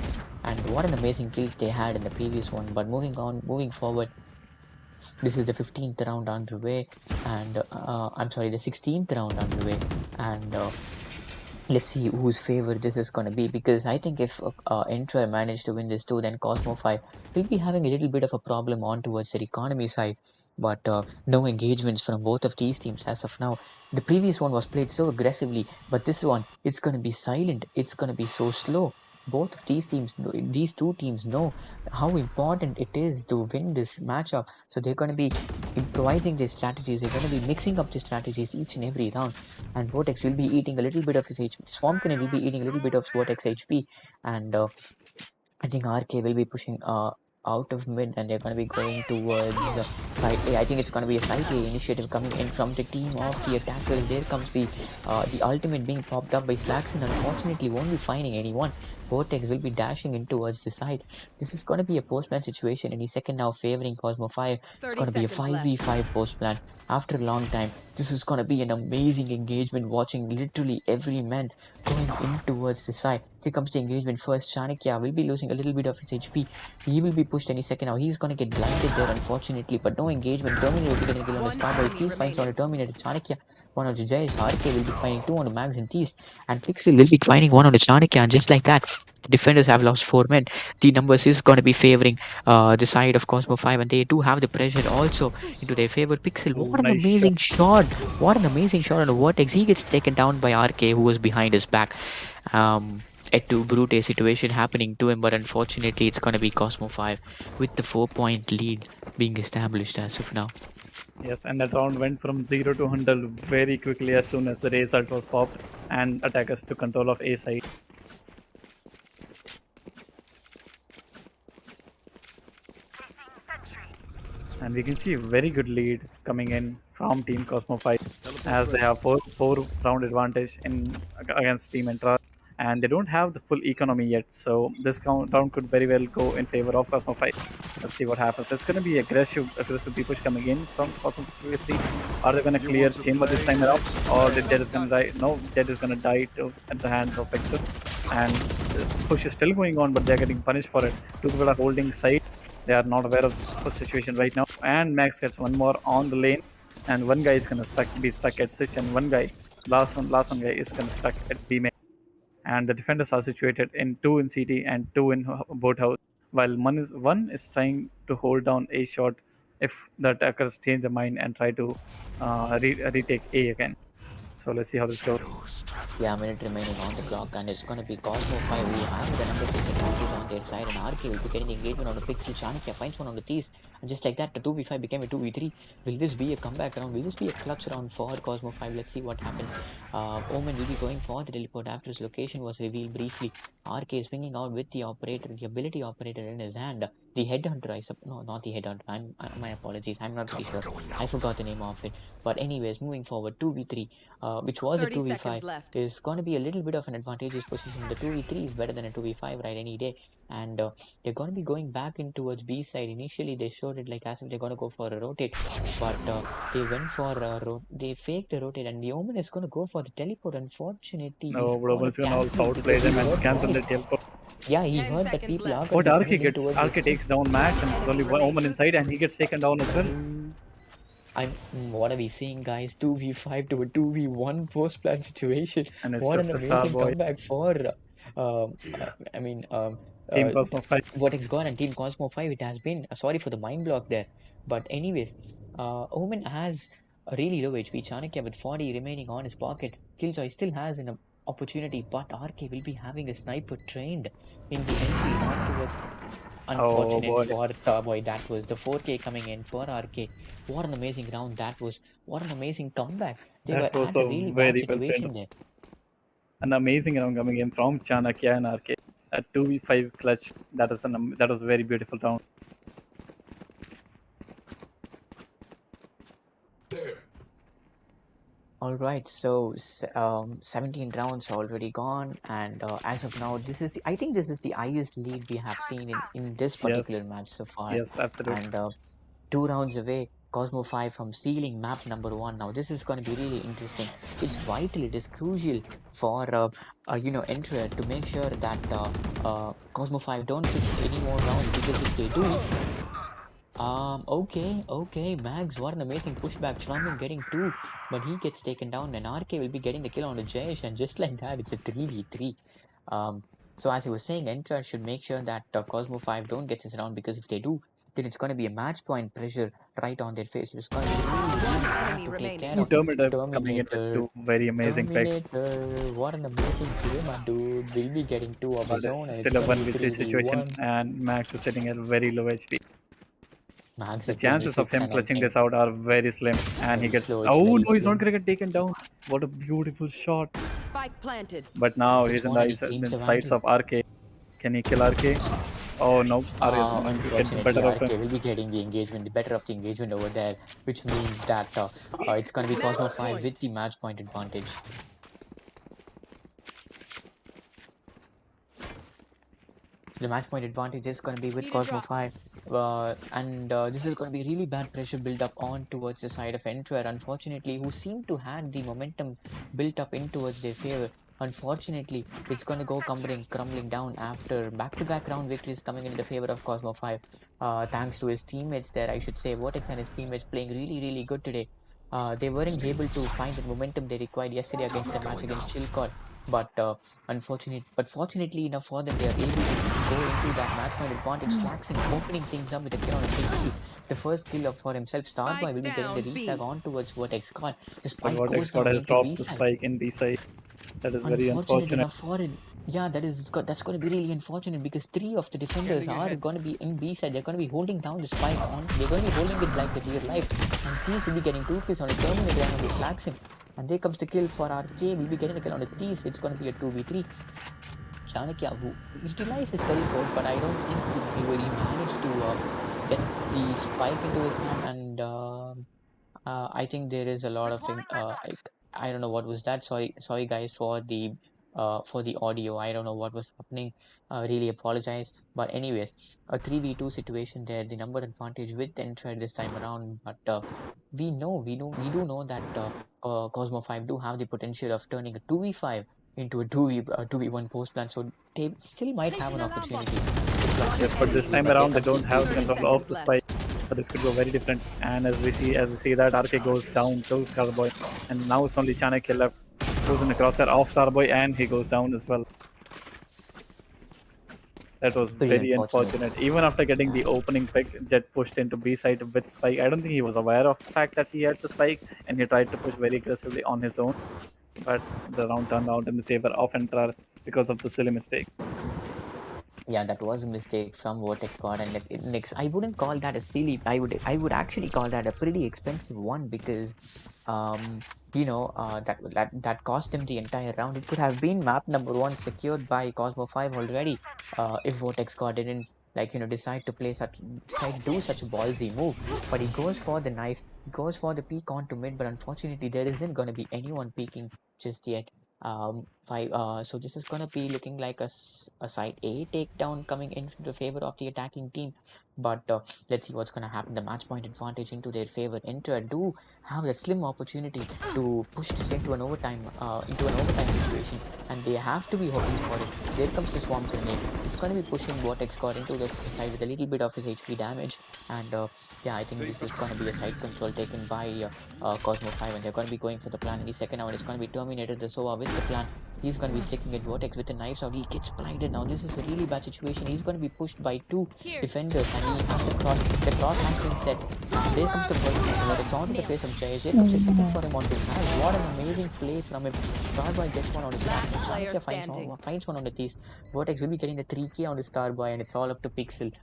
and what an amazing kills they had in the previous one. But moving forward, this is the 15th round underway, and I'm sorry, the 16th round underway, and let's see whose favor this is going to be, because I think if Entrare managed to win this too, then Cosmo 5 will be having a little bit of a problem on towards their economy side. But no engagements from both of these teams as of now. The previous one was played so aggressively, but this one, it's going to be silent. It's going to be so slow. Both of these two teams know how important it is to win this matchup. So they're going to be improvising their strategies. They're going to be mixing up the strategies each and every round. And Vortex will be eating a little bit of his HP. Swampkin will be eating a little bit of Vortex HP. And I think RK will be pushing out of mid, and they're going to be going towards side A. I think it's going to be a side A initiative coming in from the team of the attackers. There comes the ultimate being popped up by Slackson. Unfortunately, won't be finding anyone. Vortex will be dashing in towards the side. This is going to be a post-plan situation any second now, favoring Cosmo 5. It's going to be a 5v5 post-plan after a long time. This is going to be an amazing engagement, watching literally every man going in towards the side. Here comes the engagement first. Chanakya will be losing a little bit of his HP. He will be pushed any second now. He's going to get blinded there, unfortunately, but no engagement. Terminator will be getting a kill on the Starboy. Thies finds on a Terminator. Chanakya, one on the Jayesh. RK will be finding 2 on the Mags and Thies. And Pixel will be finding 1 on the Chanakya. And just like that, the defenders have lost 4 men. The numbers is going to be favoring the side of Cosmo 5, and they do have the pressure also into their favor. Pixel, Oh, what an nice amazing shot. shot! What an amazing shot on the Vortex. He gets taken down by RK, who was behind his back. A two brute situation happening to him, but unfortunately, it's going to be Cosmo 5 with the 4-point lead being established as of now. Yes, and that round went from 0 to 100 very quickly as soon as the result was popped and attackers took control of A side. And we can see a very good lead coming in from Team Cosmo 5 as they have four round advantage in against Team Entrare, and they don't have the full economy yet. So this countdown could very well go in favor of Cosmo 5. Let's see what happens. There's going to be aggressive B push coming in from Cosmo 5. Let's see, are they going to clear chamber this time around, or the Dead is going to die? No, Dead is going to die at the hands of Exo, and this push is still going on, but they're getting punished for it. Two people are holding side. They are not aware of the situation right now, and Max gets one more on the lane, and one guy is going to be stuck at Switch, and one guy, last one guy is going to stuck at B main. And the defenders are situated in two in CT and two in boathouse, while one is trying to hold down A shot if the attackers change their mind and try to retake A again. So let's see how this goes. Yeah, minute remaining on the clock, and it's going to be Cosmo 5. We have the number 6 advantage on their side, and RK will be getting the engagement on the Pixel. Chanakya finds one on the Tees, and just like that, the 2v5 became a 2v3. Will this be a comeback round? Will this be a clutch round for Cosmo 5? Let's see what happens. Omen will be going for the teleport after his location was revealed briefly. RK is swinging out with the operator, the ability operator in his hand. The headhunter, no, not the headhunter. My apologies. I'm not pretty sure. I forgot the name of it. But anyways, moving forward, 2v3, which was a 30 seconds 2v5, left. is going to be a little bit of an advantageous position. The 2v3 is better than a 2v5, right, any day. And they're going to be going back in towards B side. Initially, they showed it like as if they're going to go for a rotate, but they went for they faked a rotate, and the Omen is going to go for the teleport. Unfortunately, he's No, going Roman to is going to also cancel it outplay because he them and heard cancel the noise. teleport. Yeah, he 10 heard that seconds people are left. going But to be RK coming in gets towards RK his takes down Max, and there's only one Omen inside, and he gets taken down as well. What are we seeing, guys? 2v5 to a 2v1 post plan situation. And it's What an just a star amazing boy. comeback for I mean Team Cosmo 5. Vortex Gone and Team Cosmo 5. It has been sorry for the mind block there, but anyways, Omen has a really low HP. Chanakya with 40 remaining on his pocket. Killjoy still has an opportunity, but RK will be having a sniper trained in the entry on towards. Oh Unfortunate boy, for Starboy, that was the 4K coming in for RK. What an amazing round that was. What an amazing comeback. They were that was at a a really bad very well played, situation there. an amazing round coming in from Chanakya and RK. A 2v5 clutch. That was a very beautiful round. All right, so 17 rounds already gone, and as of now, I think this is the highest lead we have seen in this Yes, particular match so far, yes, absolutely. and 2 rounds away. Cosmo 5 from sealing map number 1. Now this is going to be really interesting. It's vital, it is crucial for Entrare to make sure that Cosmo 5 don't pick any more rounds, because if they do, okay, Mags, what an amazing pushback from him, getting 2, but he gets taken down, and RK will be getting the kill on the Jayesh, and just like that, it's a 3v3. So as I was saying, Entra should make sure that Cosmo 5 don't get this round, because if they do, then it's going to be a match point pressure right on their face. It's going to be really, really hard Enemy to take remaining. care of. Terminator coming in with Terminator, two very amazing picks. Terminator, what an amazing play, my dude. Will be getting 2 of But his own, and it's it's still a going to be 1v3 situation, 3v1. and Max is sitting at very low HP. Max The at chances of 26, him and I clutching think this out are very slim, and he very gets. slow. It's Oh very no, he's not slim. gonna get taken down. What a beautiful shot! Spike planted. But now Gets he's in one, the, and he claims the sights mantle. of RK. Can he kill RK? Oh no, RK is going to get the Unfortunately, better of him. RK will be getting the engagement, the better of the engagement over there, which means that it's going to be Cosmo 5 with the match point advantage. So the match point advantage is going to be with Cosmo 5. And this is going to be really bad pressure build up on towards the side of Entrare, unfortunately, who seem to have the momentum built up in towards their favor. Unfortunately, it's going to go crumbling down after back-to-back round victories coming in the favor of Cosmo 5. Thanks to his teammates there, I should say. Vortex and his teammates playing really, really good today. They weren't able to find the momentum they required yesterday against the match against Chilcot. But fortunately enough for them, they are able to go into that match point advantage. Slaxing, opening things up with a kill on a pixel. The first kill for himself. Starboy will be getting the down, B. reflag on towards Vortex God. The But spike Vortex goes God down has into dropped B the side. spike in B side. That is very Unfortunate unfortunate. enough for him. Yeah, that's going to be really unfortunate, because 3 of the defenders are going to be in B side. They're going to be holding down the spike on. They're going to be holding it like a dear life. And Tees will be getting 2 kills on the Terminator and on the Slaxing. And there comes the kill for RK. Will be getting the kill on the Tees. It's going to be a 2v3. Chanakya, who utilized his teleport, but I don't think he managed to get the spike into his hand, and I think there is a lot of I don't know what was that. Sorry guys for the for the audio. I don't know what was happening. Really apologize. But anyways, a 3v2 situation there, the number advantage with Entrare this time around. But we do know that Cosmo 5 do have the potential of turning a 2v5 into a 2v1 post plan. So they still might have an opportunity to clutch Yes, this but this quickly. time But there around they comes the don't have the 30 control of seconds the left. spike. So this could go very different. And as we see that RK goes down to Starboy, and now it's only Chanakya left, who's in the crosshair of Starboy, and he goes down as well. That was pretty very unfortunate. unfortunate. Even after getting Yeah. the opening pick, Jet pushed into B side with Spike. I don't think he was aware of the fact that he had the Spike, and he tried to push very aggressively on his own. But the round turned out in the favor of Entrar because of the silly mistake. Yeah, that was a mistake from Vortex Squad, and next, I wouldn't call that a silly. I would actually call that a pretty expensive one because, um, that cost him the entire round. It could have been map number one secured by Cosmo 5 already, if Vortex Squad didn't decide to do such a ballsy move. But he goes for the knife, he goes for the peek onto mid, but unfortunately there isn't gonna be anyone peeking just yet. So this is gonna be looking like a side A takedown coming in the favor of the attacking team. But let's see what's gonna happen. The match point advantage into their favor. Inter do have a slim opportunity to push this into an overtime situation, and they have to be hoping for it. There comes the swamp grenade. It's gonna be pushing Vortex Squad into the side with a little bit of his HP damage, and yeah, I think this is gonna be a side control taken by Cosmo 5, and they're going to be going for the plan in the second hour. It's going to be Terminator the Sova with the plan. He's going to be sticking at Vortex with the knives out. He gets blinded now. This is a really bad situation. He's going to be pushed by two defenders, and he has the cross. The cross has been set. And there comes the first one. Vortex onto the face of Jayesh. Here comes the second for him on the side. What an amazing play from him. Starboy gets one on his back. Player Chanakya standing. finds one on the teeth. Vortex will be getting the 3K on the Starboy, and it's all up to Pixel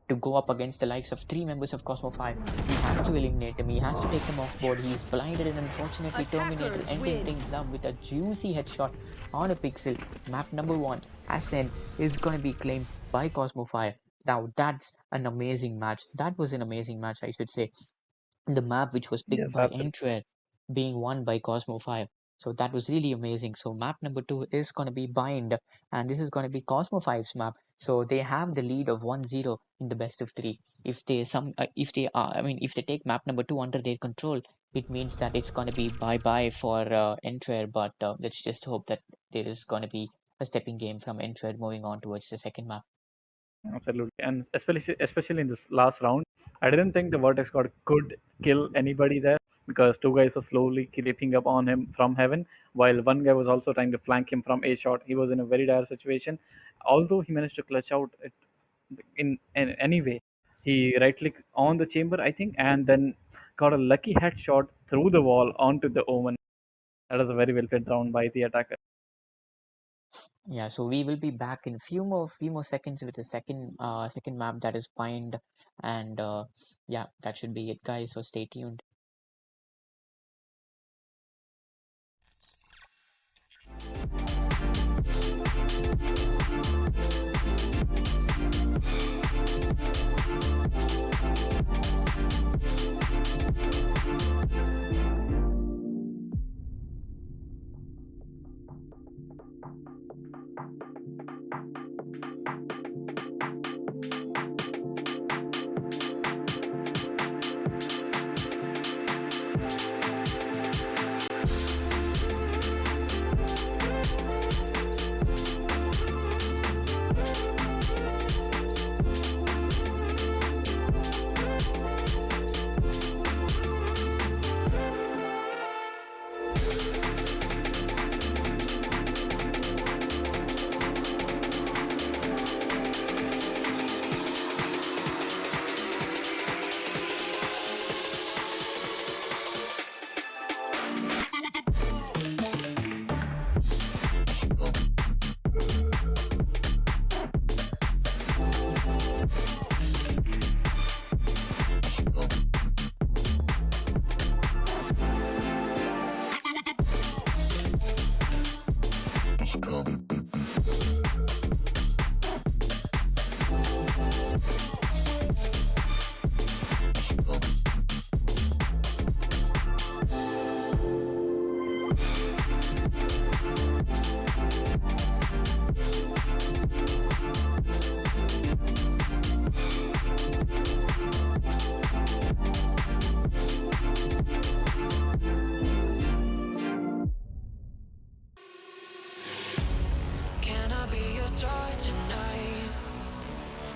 to go up against the likes of three members of Cosmo 5. He has to eliminate them. He has to take them off board. He is blinded and unfortunately Terminator Attackers ending win. things up with a juicy headshot on a pixel. Map number 1, Ascent, is going to be claimed by Cosmo 5. Now that's an amazing match. That was an amazing match, I should say. The map which was picked Yes, by absolutely. Entrare being won by Cosmo 5. So that was really amazing. So map number 2 is going to be Bind, and this is going to be Cosmo 5's map. So they have the lead of 1-0 in the best of 3. If they take map number 2 under their control, it means that it's going to be bye-bye for Entrare, but let's just hope that there is going to be a stepping game from Entrare moving on towards the second map. Absolutely, and especially in this last round, I didn't think the Vertex God could kill anybody there because two guys were slowly creeping up on him from heaven, while one guy was also trying to flank him from a shot. He was in a very dire situation. Although he managed to clutch out it in any way, he right clicked on the chamber, I think, and then got a lucky headshot through the wall onto the Omen. That was a very well played round by the attacker. Yeah, so we will be back in few more seconds with the second map, that is Bind, and yeah, that should be it, guys. So stay tuned.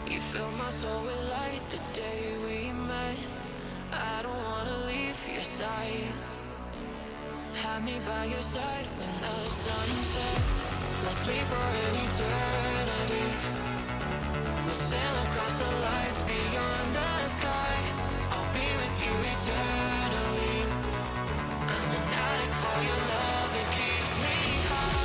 You fill my soul with light the day we met. I don't wanna leave your side. Have me by your side when the sun sets. Let's leave for an eternity. We'll sail across the lights beyond the sky. I'll be with you eternally. I'm an addict for your love, it keeps me high.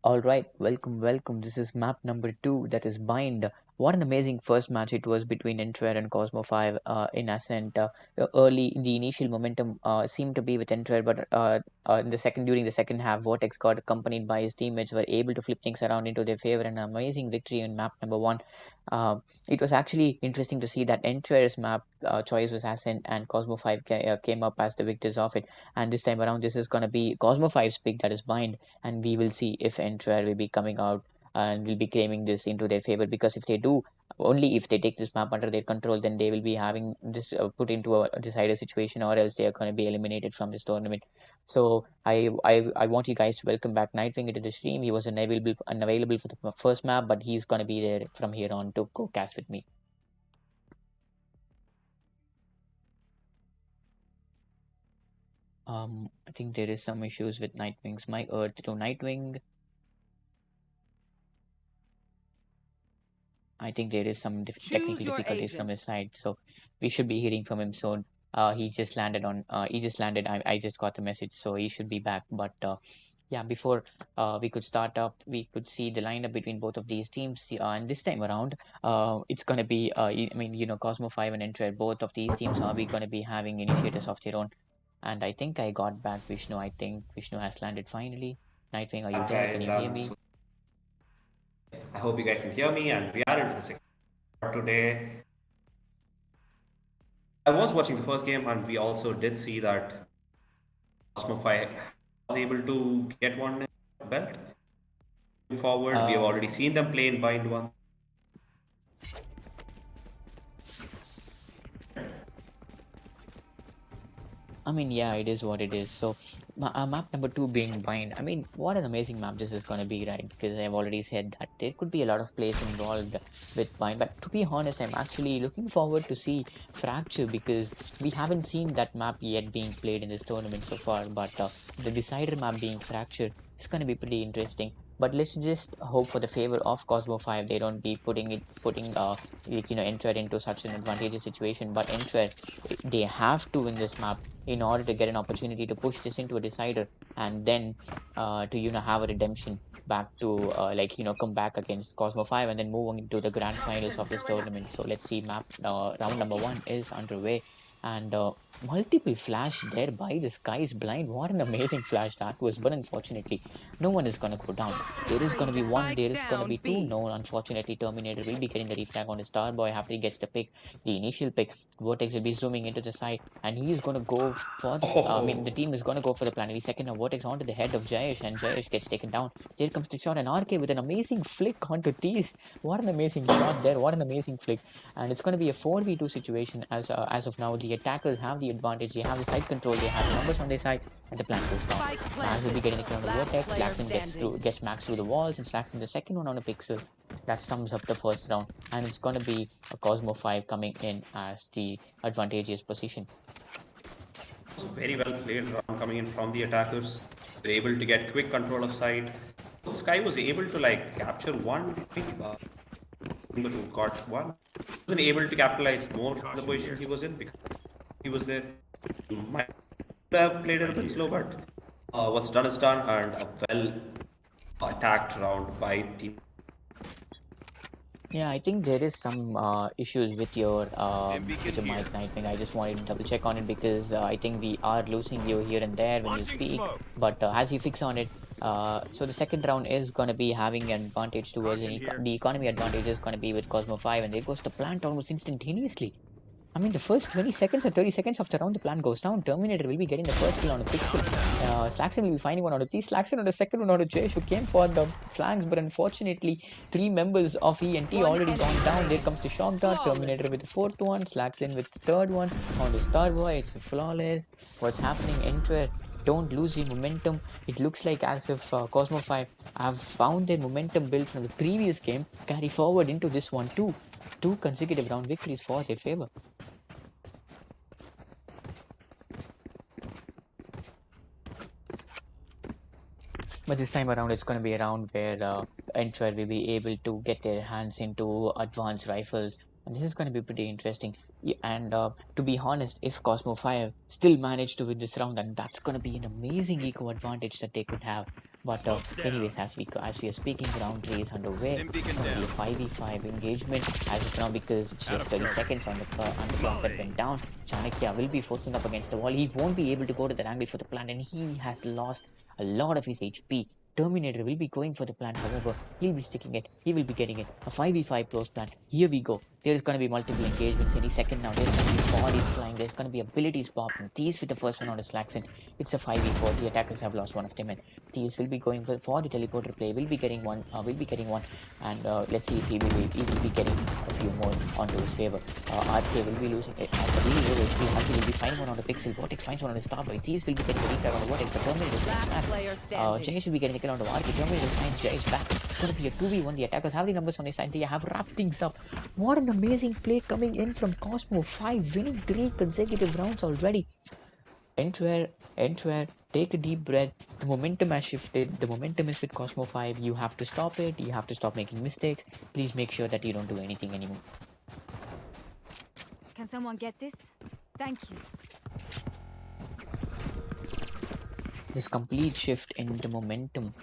All right, welcome, welcome. This is map number 2, that is Bind. What an amazing first match it was between Entrare and Cosmo 5 in Ascent. Early, the initial momentum seemed to be with Entrare, but during the second half, Vortex got accompanied by his teammates were able to flip things around into their favor. An amazing victory in map number 1. It was actually interesting to see that Entrare's map choice was Ascent, and Cosmo 5 came up as the victors of it. And this time around, this is going to be Cosmo 5's pick, that is Bind, and we will see if Entrare will be coming out and will be claiming this into their favor, because if they do, only if they take this map under their control, then they will be having this put into a decider situation, or else they are going to be eliminated from this tournament. So I want you guys to welcome back Nightwing into the stream. He was unavailable for the first map, but he's going to be there from here on to co-cast with me. I think there is some issues with Nightwing's mic. To Nightwing, I think there is some technical difficulties from his side, so we should be hearing from him soon. He just landed on. He just landed. I just got the message, so he should be back. But yeah, before we could start up, we could see the lineup between both of these teams. And this time around, it's gonna be. I mean, Cosmo 5 and Entrare, both of these teams are we gonna be having initiators of their own. And I think I got back Vishnu. I think Vishnu has landed finally. Nightwing, are you there? Can you hear me? I hope you guys can hear me, and we are into the second part today. I was watching the first game, and we also did see that Cosmo 5 was able to get one belt. Moving forward, we have already seen them play in Bind 1. I mean, yeah, it is what it is. So, map number 2 being Bind. I mean, what an amazing map this is going to be, right? Because I've already said that there could be a lot of plays involved with Bind. But to be honest, I'm actually looking forward to see Fracture, because we haven't seen that map yet being played in this tournament so far. But the decider map being Fracture is going to be pretty interesting. But let's just hope for the favor of Cosmo 5. They don't be putting Entrare into such an advantageous situation. But Entrare, they have to win this map in order to get an opportunity to push this into a decider, and then to have a redemption back to come back against Cosmo 5 and then move on into the grand finals of this tournament. So let's see, round number 1 is underway, and multiple flash there by the Sky's Blind. What an amazing flash that was, but unfortunately no one is going to go down. There is going to be one, there is going to be two. No, unfortunately Terminator will be getting the refrag on his Starboy after he gets the pick, the initial pick. Vortex will be zooming into the side, and he is going to go for the team is going to go for the planetary second of Vortex onto the head of Jayesh, and Jayesh gets taken down. There comes the shot, and RK with an amazing flick onto Tees. What an amazing shot there, what an amazing flick. And it's going to be a 4v2 situation as of now. The attackers have the advantage, they have the side control, they have the numbers on their side, and the plan goes down. Max will be getting the kill on the Vortex. Slaxon gets Max through the walls, and Slaxon the second one on a pixel. That sums up the first round, and it's going to be a Cosmo 5 coming in as the advantageous position. Very well played round coming in from the attackers. They're able to get quick control of side. Sky was able to capture one, but who got one. Wasn't able to capitalize more from the position he was in because he was there. He might have played it a bit slow, but what's done is done, and a well attacked round by team. Yeah, I think there is some issues with your mic, Nightwing. I just wanted to double check on it, because I think we are losing you here and there when you speak. But as you fix on it, so the second round is going to be having an advantage towards the economy advantage is going to be with Cosmo 5, and there goes the plant almost instantaneously. I mean, the first 20 seconds or 30 seconds of the round, the plant goes down. Terminator will be getting the first kill on a pixel. Slaxon will be finding one out of these. Slaxon on the second one out of Jayesh, who came for the flanks, but unfortunately, 3 members of ENT already gone down. There comes the shock dart. Terminator with the fourth one. Slaxon with the third one. On the Starboy, it's a flawless. What's happening? Entrare. Don't lose your momentum. It looks like as if Cosmo 5 have found their momentum built from the previous game, carry forward into this one too. 2 consecutive round victories for their favor. But this time around, it's going to be a round where Entrare will be able to get their hands into advanced rifles. And this is going to be pretty interesting. And to be honest, if Cosmo 5 still managed to win this round, then that's going to be an amazing eco advantage that they could have. But anyways, as we are speaking, round 3 is underway. It's going to be a 5v5 engagement as of now because it's just 30 seconds on the clock that went down. Chanakya will be forcing up against the wall. He won't be able to go to that angle for the plant, and he has lost a lot of his HP. Terminator will be going for the plant, however, he'll be sticking it, he will be getting it. A 5v5 close plant. Here we go. There's going to be multiple engagements any second now. There's going to be bodies flying. There's going to be abilities popping. Thieves with the first one on his Slaxon. It's a 5v4. The attackers have lost one of them. And Thieves will be going for the teleporter play. Will be getting one. And let's see if he will be getting a few more onto his favor. RK will be losing it. Really low HP. RK will be finding one on the pixel. Vortex finds one on his Starboy. Thieves will be getting a refrag on the Vortex. But Terminator is back. Jayesh will be getting a kill on the RK. Terminator finds Jayesh back. It's going to be a 2v1. The attackers have the numbers on their side. They have wrapped things up. What an amazing play coming in from Cosmo 5, winning 3 consecutive rounds already. Entrare, take a deep breath. The momentum has shifted. The momentum is with Cosmo 5. You have to stop it. You have to stop making mistakes. Please make sure that you don't do anything anymore. Can someone get this? Thank you. This complete shift in the momentum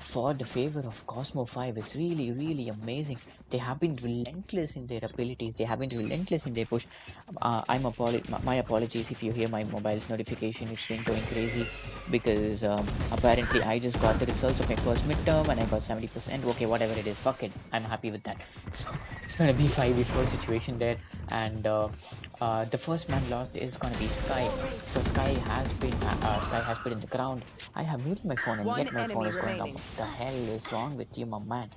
for the favor of Cosmo 5 is really, really amazing. They have been relentless in their abilities. They have been relentless in their push. My apologies if you hear my mobile's notification. It's been going crazy because apparently I just got the results of my first midterm and I got 70%. Okay, whatever it is, fuck it. I'm happy with that. So it's gonna be 5v4 situation there, and the first man lost is gonna be Sky. So Sky has been put in the ground. I have muted my phone and yet my phone is going up. What the hell is wrong with you, my man?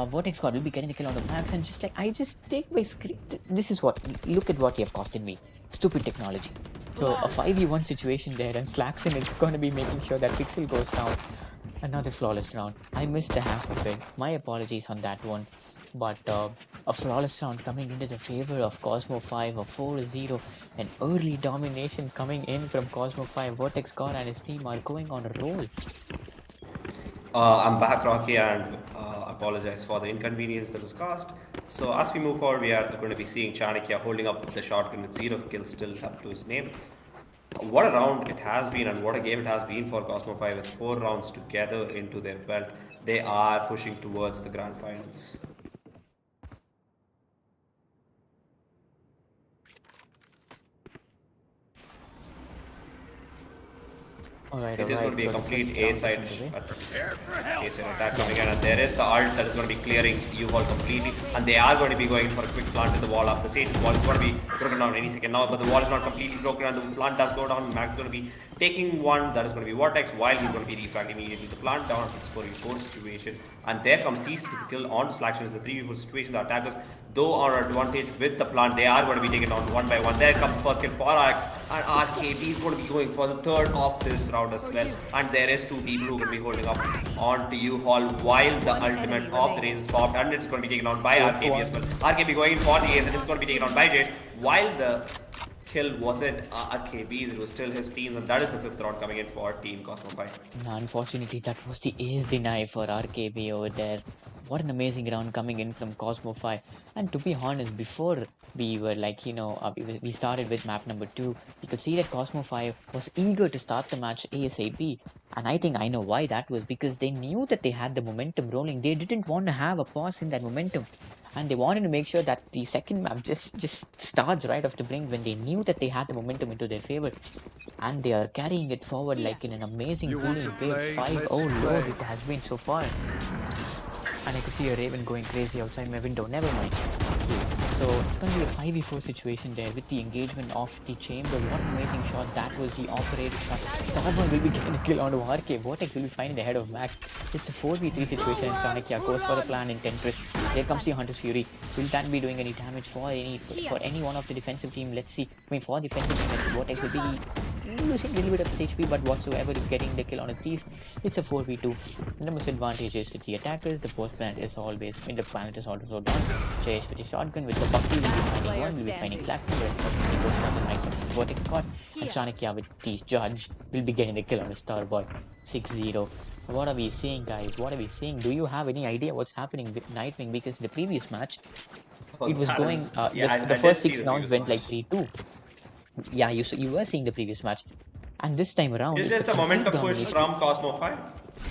Vortex God will be getting the kill on the max, and just like I just take my script. This is what, look at what you have costed me. Stupid technology. So a 5v1 situation there, and Slaxon is going to be making sure that pixel goes down. Another flawless round. I missed the half of it. My apologies on that one. But a flawless round coming into the favor of Cosmo 5, a 4-0, an early domination coming in from Cosmo 5. Vortex God and his team are going on a roll. I'm back, Rocky, and apologize for the inconvenience that was caused. So as we move forward, we are going to be seeing Chanakya holding up the shotgun with 0 kills still up to his name. What a round it has been, and what a game it has been for Cosmo 5 with 4 rounds together into their belt. They are pushing towards the grand finals. Alright, It is going to be a complete A-side attack coming in, and there is the ult that is going to be clearing U-Haul completely, and they are going to be going for a quick plant in the wall after Sage's wall is going to be broken down any second now, but the wall is not completely broken and the plant does go down. Max is going to be taking one, that is going to be Vortex, while he's going to be refragged immediately. The plant down, it's 4v4 situation, and there comes Thieves with the kill on Slaxon. It's the 3v4 situation. The attackers, though, are an advantage with the plant. They are going to be taken down one by one. There comes the first kill for RX, and RKB is going to be going for the third of this round as well. And there is 2 people who are going to be holding up onto U-Haul while the ultimate of the race is popped, and it's going to be taken on by RKB as well. RKB going in for the ace, and it's going to be taken on by Jayesh, while the kill wasn't RKB's, it was still his team, and that is the 5th round coming in for Team Cosmo 5. Unfortunately, that was the ace deny for RKB over there. What an amazing round coming in from Cosmo 5. And to be honest, before we were like, we started with map number 2, you could see that Cosmo 5 was eager to start the match ASAP. And I think I know why that was, because they knew that they had the momentum rolling. They didn't want to have a pause in that momentum. And they wanted to make sure that the second map just starts right off the brink when they knew that they had the momentum into their favor. And they are carrying it forward like in an amazing brilliant way. 5-0 Lord it has been so far. And I could see a Raven going crazy outside my window. Never mind. Okay, so it's going to be a 5v4 situation there with the engagement of the chamber. What an amazing shot. That was the operator shot. Starboy will be getting a kill onto RK. Vortex will be finding the head of Max. It's a 4v3 situation and Chanakya goes for the plan in Temptress. There comes the Hunter's Fury. Will that be doing any damage for any one of the defensive team? Let's see. I mean, for the defensive team, let's see. Vortex will be losing a little bit of HP, but whatsoever is getting the kill on a thieves. It's a 4v2. The disadvantage is with the attackers. The post planet is always, I mean, the planet is also done. Chase with the shotgun, with the Bucky will be finding one, will be finding Slaxon, but unfortunately goes down the nice Vortex squad. And Chanakya with the Judge will be getting the kill on the Starboy. 6-0. What are we seeing, guys? What are we seeing? Do you have any idea what's happening with Nightwing? Because in the previous match, it was That going, is, yeah, the I did first see 6 the rounds previous went like match. 3-2. Yeah, you were seeing the previous match. And this time around, It's it's a just the complete momentum push domination. from Cosmo 5.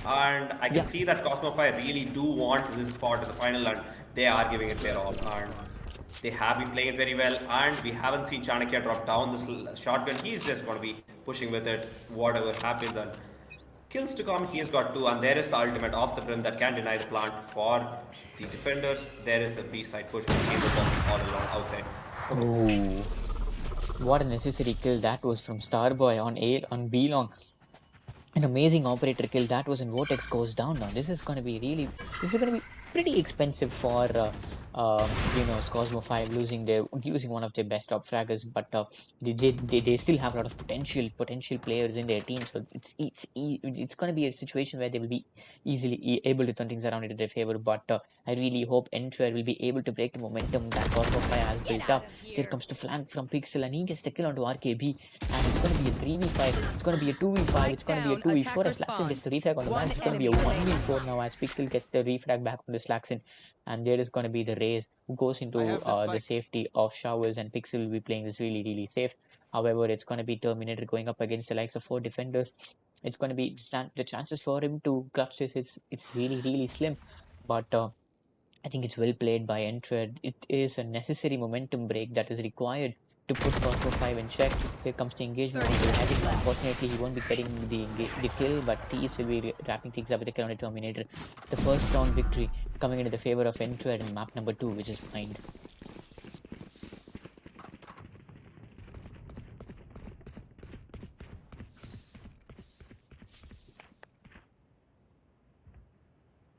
And I can Yeah, see that Cosmo 5 really do want this spot in the final, and they are giving it their all. And they have been playing it very well. And we haven't seen Chanakya drop down this shotgun. He's just going to be pushing with it, whatever happens. And kills to come, he has got two. And there is the ultimate off the brim that can deny the plant for the defenders. There is the B side push with the all along outside. oh, what a necessary kill that was from Starboy on B long. An amazing operator kill that was, and Vortex goes down now. This is going to be pretty expensive for Cosmo 5 losing one of their best top fraggers, but they still have a lot of potential players in their team, so it's going to be a situation where they will be easily able to turn things around into their favor. But I really hope Entrare will be able to break the momentum that Cosmo 5 has built up. There comes the flank from Pixel, and he gets the kill onto RKB, and it's going to be a 3v5, it's going to be a 2v5, it's going to be a 2v4 as Slaxon gets the refrag on the match. It's going to be a 1v4 now as Pixel gets the refrag back on the Slaxon, and there is going to be the raise who goes into the safety of Showers, and Pixel will be playing this really safe. However, it's going to be Terminator going up against the likes of 4 defenders. It's going to be the chances for him to clutch this, it's really slim, but I think it's well played by Entrare. It is a necessary momentum break that is required to put Cosmo 5 in check. There comes the engagement on the heavy. Unfortunately, he won't be getting the kill, but Tease will be wrapping things up with the kill on the Terminator. The first round victory coming into the favor of Entrare in map number 2, which is Find.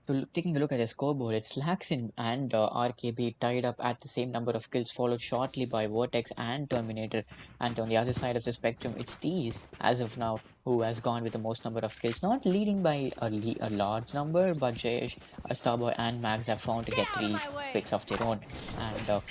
So taking a look at the scoreboard, it's Laxin and RKB tied up at the same number of kills, followed shortly by Vortex and Terminator. And on the other side of the spectrum, it's Tease, as of now, who has gone with the most number of kills. Not leading by a large number, but Jayesh, Starboy, and Max have found to get 3 picks of their own. And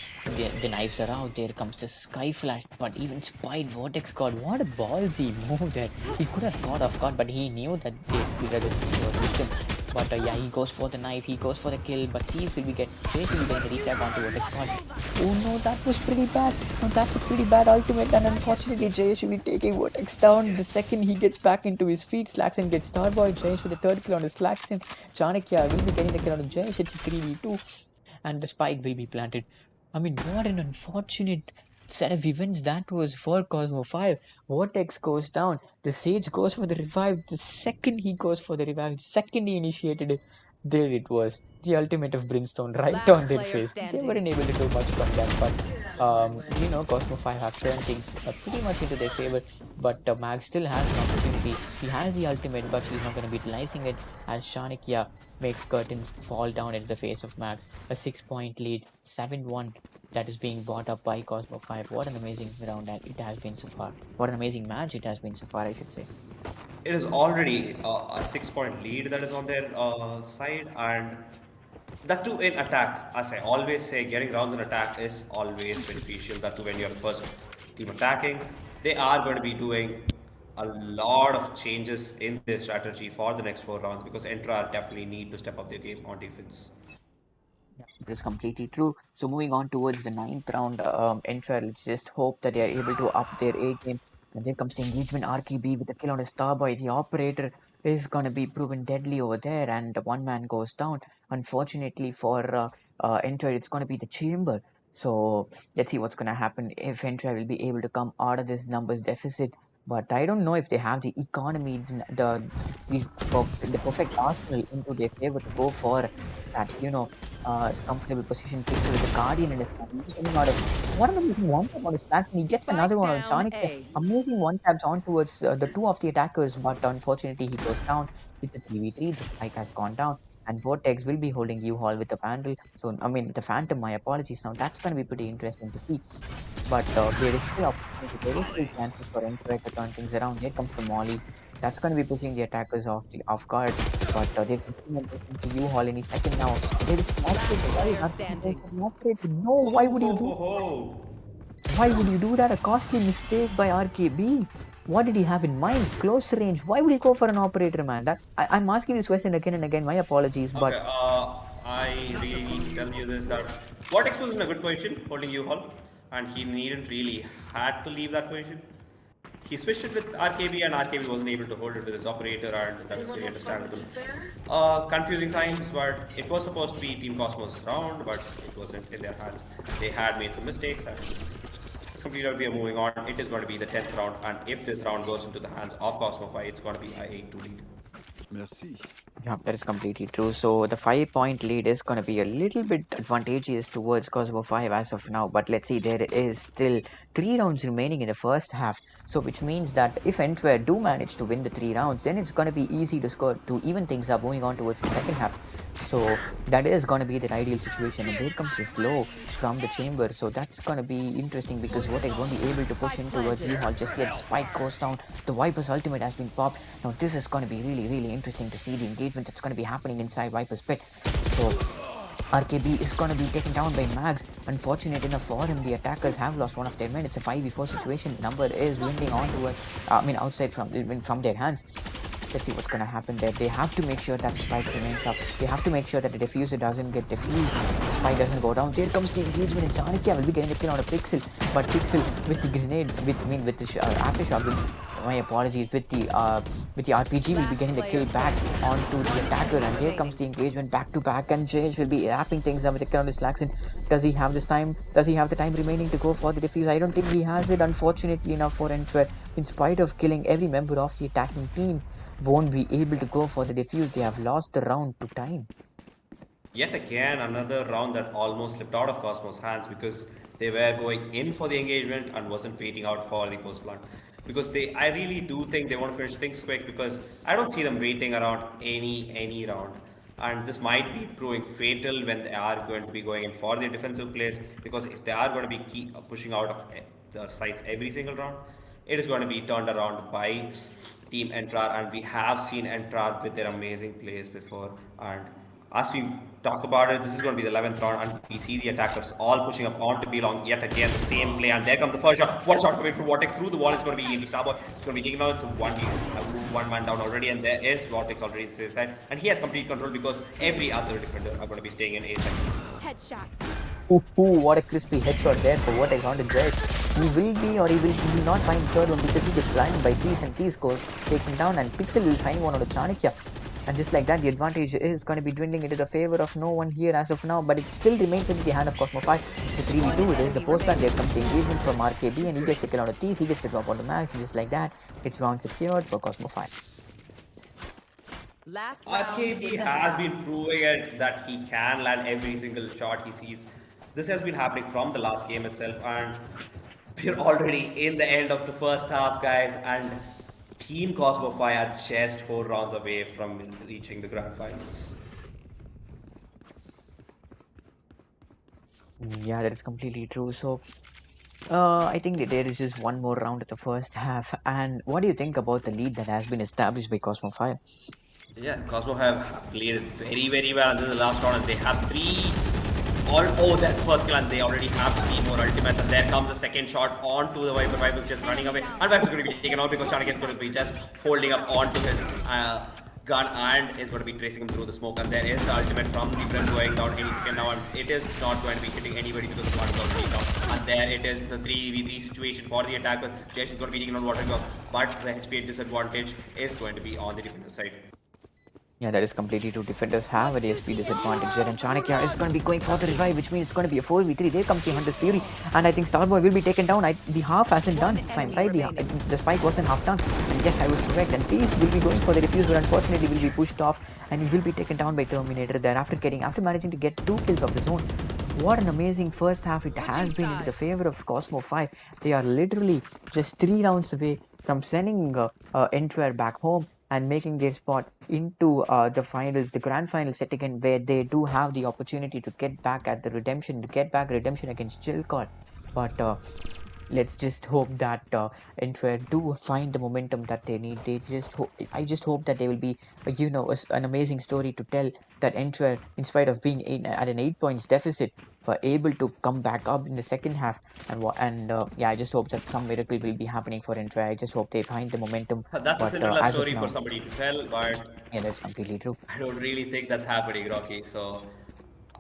the knives are out. There comes the Sky Flash, but even Spied Vortex God. What a ballsy move there. He could have caught off guard, but he knew that the was with him. But yeah, he goes for the knife, he goes for the kill, but Thieves will be Chase will be getting the refrag onto Vortex God. Oh no, that was pretty bad. No, that's a pretty bad ultimate, and unfortunately Jayesh will be taking Vortex down. The second he gets back into his feet, Slaxon gets Starboy, Jayesh with the third kill on his Slaxon. Chanakya will be getting the kill on Jayesh, it's a 3v2, and the spike will be planted. I mean, what an unfortunate set of events that was for Cosmo 5. Vortex goes down. The Sage goes for the revive. The second he goes for the revive, the second he initiated it, there it was. The ultimate of Brimstone right on their face. They weren't able to do much from that, but Cosmo 5 have turned things pretty much into their favor. But Mag still has an opportunity. He has the ultimate, but he's not going to be utilizing it as Chanakya makes curtains fall down into the face of Max. A 6-point lead, 7-1 that is being bought up by Cosmo 5. What an amazing round that it has been so far. What an amazing match it has been so far, I should say. It is already a 6-point lead that is on their side, and that too in attack. As I always say, getting rounds in attack is always beneficial. That too when you're first team attacking, they are going to be doing a lot of changes in their strategy for the next 4 rounds because Entra definitely need to step up their game on defense. That is completely true. So moving on towards the ninth round entry, let's just hope that they are able to up their A game. And then comes the engagement RKB with the kill on a Starboy. The operator is going to be proven deadly over there, and one man goes down. Unfortunately for Entry, it's going to be the chamber. So let's see what's going to happen if Entry will be able to come out of this numbers deficit. but I don't know if they have the economy, the perfect arsenal into their favor to go for that, comfortable position. Pixel with the Guardian in his hand, he's coming out of one amazing one tap on his backs, and he gets another one on Chanakya. Amazing one taps on towards the two of the attackers, but unfortunately he goes down. It's a 3v3. The spike has gone down. And Vortex will be holding U-Haul with the Vandal. So, I mean, with the Phantom, my apologies. Now, that's going to be pretty interesting to see. But there is still opportunity. There is still chances for Entrare to turn things around. Here comes the Molly. That's going to be pushing the attackers off guard. But they're continuing to U-Haul any second now. There is an operator. Why is an operator? No, why would you do? Why would you do that? A costly mistake by RKB. What did he have in mind? Close range. Why would he go for an operator, man? I'm asking this question again and again. My apologies, but Okay, I really need to tell you this that Vortex was in a good position holding U-Haul, and he needn't really had to leave that position. He switched it with RKB, and RKB wasn't able to hold it with his operator, and that is very understandable. Confusing times, but it was supposed to be Team Cosmos round, but it wasn't in their hands. They had made some mistakes, and it's completely we are moving on. It is going to be the 10th round, and if this round goes into the hands of Cosmo 5, it's going to be a 8-2 lead. Merci. yeah, that is completely true. So the 5-point lead is going to be a little bit advantageous towards Cosmo 5 as of now. But let's see, there is still 3 rounds remaining in the first half. So which means that if Entrare do manage to win the 3 rounds, then it's going to be easy to score to even things up moving on towards the second half. So that is going to be the ideal situation. And there comes the slow from the chamber. So that's going to be interesting because Vortex won't be able to push in towards U-Haul just yet. Spike goes down. The Viper's ultimate has been popped. Now this is going to be really, really interesting to see the engagement that's going to be happening inside Viper's pit. So RKB is going to be taken down by Mags. Unfortunate enough for him, the attackers have lost one of their men. It's a 5v4 situation. Number is winding on to outside from their hands. Let's see what's going to happen there. They have to make sure that the spike remains up. They have to make sure that the diffuser doesn't get diffused. The spike doesn't go down. There comes the engagement, and Chanakya will be getting the kill on a Pixel. But Pixel with the grenade, with the aftershock, my apologies, with the RPG will be getting the kill back onto the attacker. And here comes the engagement back to back, and JH will be wrapping things up with the kill on the Slaxon. Does he have this time? Does he have the time remaining to go for the diffuse? I don't think he has it, unfortunately enough for Entrare. In spite of killing every member of the attacking team, won't be able to go for the defuse. They have lost the round to time. Yet again, another round that almost slipped out of Cosmos' hands because they were going in for the engagement and wasn't waiting out for the post plant. Because I really do think they want to finish things quick because I don't see them waiting around any round. And this might be proving fatal when they are going to be going in for their defensive plays because if they are going to be pushing out of the sites every single round, it is going to be turned around by Team Entrare, and we have seen Entrare with their amazing plays before. And as we talk about it, this is going to be the 11th round, and we see the attackers all pushing up onto B-Long yet again, the same play, and there comes the first shot. What shot coming from Vortex through the wall? It's going to be ENT Starboy. It's going to be taken out. It's one man down already, and there is Vortex already in safe side, and he has complete control because every other defender are going to be staying in A side. Headshot. What a crispy headshot there for Vortex onto Jez. He will not find third one because he gets blinded by Tees, and Tees takes him down, and Pixel will find one on the Chanakya. And just like that, the advantage is going to be dwindling into the favor of no one here as of now, but it still remains in the hand of Cosmo 5. It's a 3v2, it is the post plan. There comes the engagement from RKB, and he gets the kill out of Tees, he gets the drop on the Max, and just like that, it's round secured for Cosmo 5. RKB has been proving it that he can land every single shot he sees. This has been happening from the last game itself, and we're already in the end of the first half, guys, and Team Cosmo 5 are just 4 rounds away from reaching the grand finals. Yeah, that is completely true. So, I think that there is just one more round of the first half. And what do you think about the lead that has been established by Cosmo 5? Yeah, Cosmo have played it very, very well until the last round, and they have 3. That's the first kill, and they already have 3 more ultimates, and there comes the second shot onto the Viper. Viper's just running away, and Viper's going to be taken out because Chanakya is going to be just holding up onto his gun and is going to be tracing him through the smoke, and there is the ultimate from the Brim going down any second now, and it is not going to be hitting anybody because the one is already down, and there it is, the 3v3 situation for the attacker. Jesh is going to be taking on water gun, but the HP disadvantage is going to be on the defender side. Yeah, that is completely true. Defenders have a DSP disadvantage there, and Chanakya is going to be going for the revive, which means it's going to be a 4v3. There comes the Hunter's Fury, and I think Starboy will be taken down. The half hasn't done. If I'm right, the spike wasn't half done. And yes, I was correct. And Peace will be going for the defuse, but unfortunately will be pushed off, and he will be taken down by Terminator there after managing to get 2 kills of his own. What an amazing first half it has been into the favor of Cosmo 5. They are literally just 3 rounds away from sending Entrare back home and making their spot into the finals, the grand finals set again, where they do have the opportunity to get back at the redemption, to get back redemption against Chilcott. But let's just hope that Entrare do find the momentum that they need. I just hope that there will be, an amazing story to tell, that Entrare, in spite of being at an 8 points deficit, were able to come back up in the second half. I just hope that some miracle will be happening for Entrare. I just hope they find the momentum. That's a But Cinderella as of story for now, somebody to tell, but yeah, that's completely true. I don't really think that's happening, Rocky. So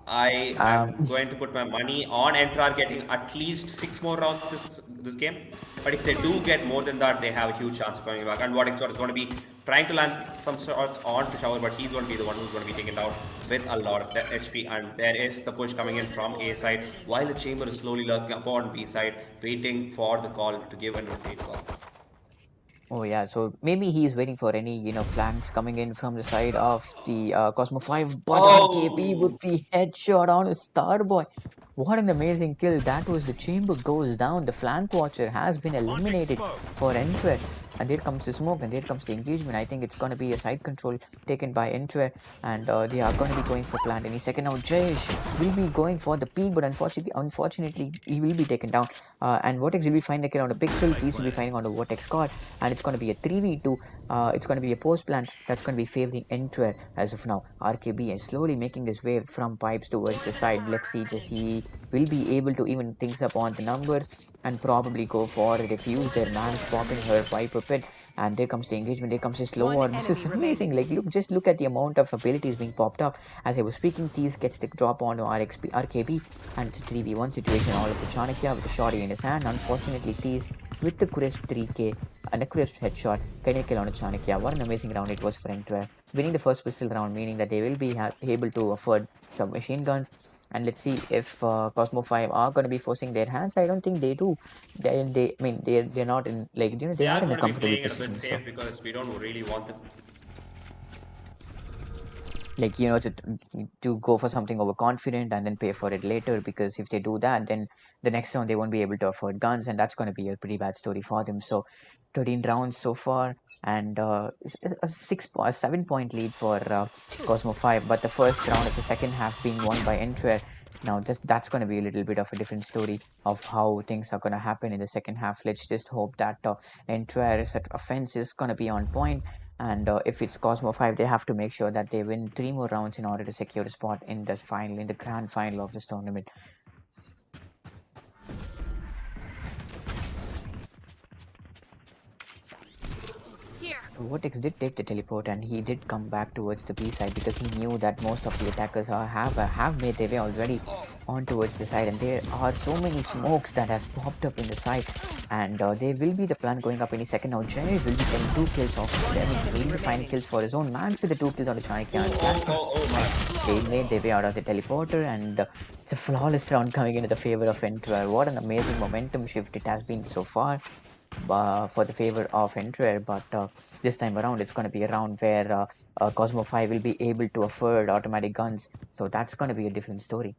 I Um, am going to put my money on Entrar getting at least 6 more rounds this game. But if they do get more than that, they have a huge chance of coming back. And what Exor is going to be trying to land some shots on Peshawar, but he's going to be the one who's going to be taken down with a lot of HP. And there is the push coming in from A side, while the chamber is slowly lurking upon B side, waiting for the call to give and rotate call. Oh yeah, so maybe he's waiting for any, flanks coming in from the side of the Cosmo 5, but RKP with Oh, the headshot on a Starboy. What an amazing kill. That was the chamber goes down. The flank watcher has been eliminated for Entware. And there comes the smoke and there comes the engagement. I think it's going to be a side control taken by Entware, and they are going to be going for plant any second now. Jayesh will be going for the peak, but unfortunately, he will be taken down. And Vortex will be finding the kill on a pixel. These will be finding on the Vortex card, and it's going to be a 3v2. It's going to be a post plan that's going to be favoring Entware as of now. RKB is slowly making his way from pipes towards the side. Let's see, just he will be able to even things up on the numbers and probably go for a defuse. Their man's popping her pipe up it, and there comes the engagement. There comes the slow war. This is amazing. Like, look at the amount of abilities being popped up. As I was speaking, Tease gets the drop onto RKB, and it's a 3v1 situation. All of the Chanakya with the shotty in his hand. Unfortunately, Tease with the crisp 3k and a crisp headshot, getting a kill on a Chanakya. What an amazing round it was for Entware. Winning the first pistol round, meaning that they will be able to afford some machine guns. And let's see if Cosmo 5 are going to be forcing their hands. I don't think they do. I mean, they're not in, like, they they are are in a going to be comfortable playing it a bit position. So safe because we don't really want them. like, to go for something overconfident and then pay for it later, because if they do that, then the next round they won't be able to afford guns, and that's going to be a pretty bad story for them. So 13 rounds so far, and a 7 point lead for Cosmo 5, but the first round of the second half being won by Entware. Now that's going to be a little bit of a different story of how things are going to happen in the second half. Let's just hope that Entware's offense is going to be on point, and if it's Cosmo 5, they have to make sure that they win 3 more rounds in order to secure a spot in the final, in the grand final of this tournament. Vortex did take the teleport, and he did come back towards the B side because he knew that most of the attackers have made their way already on towards the side, and there are so many smokes that has popped up in the side, and there will be the plan going up any second now. Jayesh will be getting 2 kills off them. He will be finding kills for his own. Mans with the 2 kills on the Chanakya. Oh, man. They made their way out of the teleporter, and it's a flawless round coming into the favor of Entware. What an amazing momentum shift it has been so far for the favor of Entrare, but this time around it's going to be a round where Cosmo 5 will be able to afford automatic guns, so that's going to be a different story.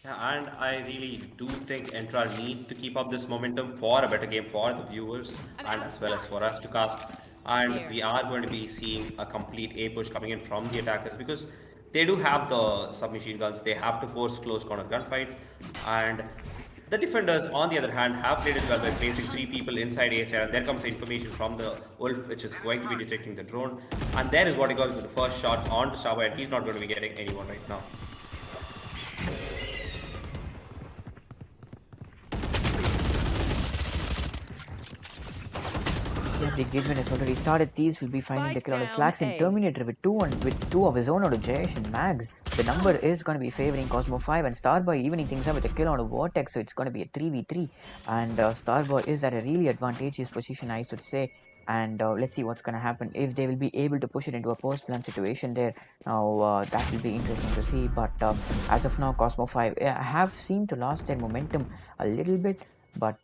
Yeah, and I really do think Entrar need to keep up this momentum for a better game for the viewers and as well as for us to cast. And we are going to be seeing a complete A push coming in from the attackers because they do have the submachine guns. They have to force close corner gunfights, and the defenders, on the other hand, have played it well by placing 3 people inside A side, and there comes the information from the Wolf, which is going to be detecting the drone. And there is what he goes with the first shot on to Sava, and he's not going to be getting anyone right now. Yeah, the engagement has already started. These will be finding the kill on his slacks in Terminator with two of his own out of Jayesh and Mags. The number is going to be favoring Cosmo 5, and Starboy evening things up with a kill on a Vortex, so it's going to be a 3v3. And Starboy is at a really advantageous position, I should say. and let's see what's going to happen if they will be able to push it into a post plan situation there. Now that will be interesting to see, but as of now Cosmo 5 have seemed to lost their momentum a little bit, but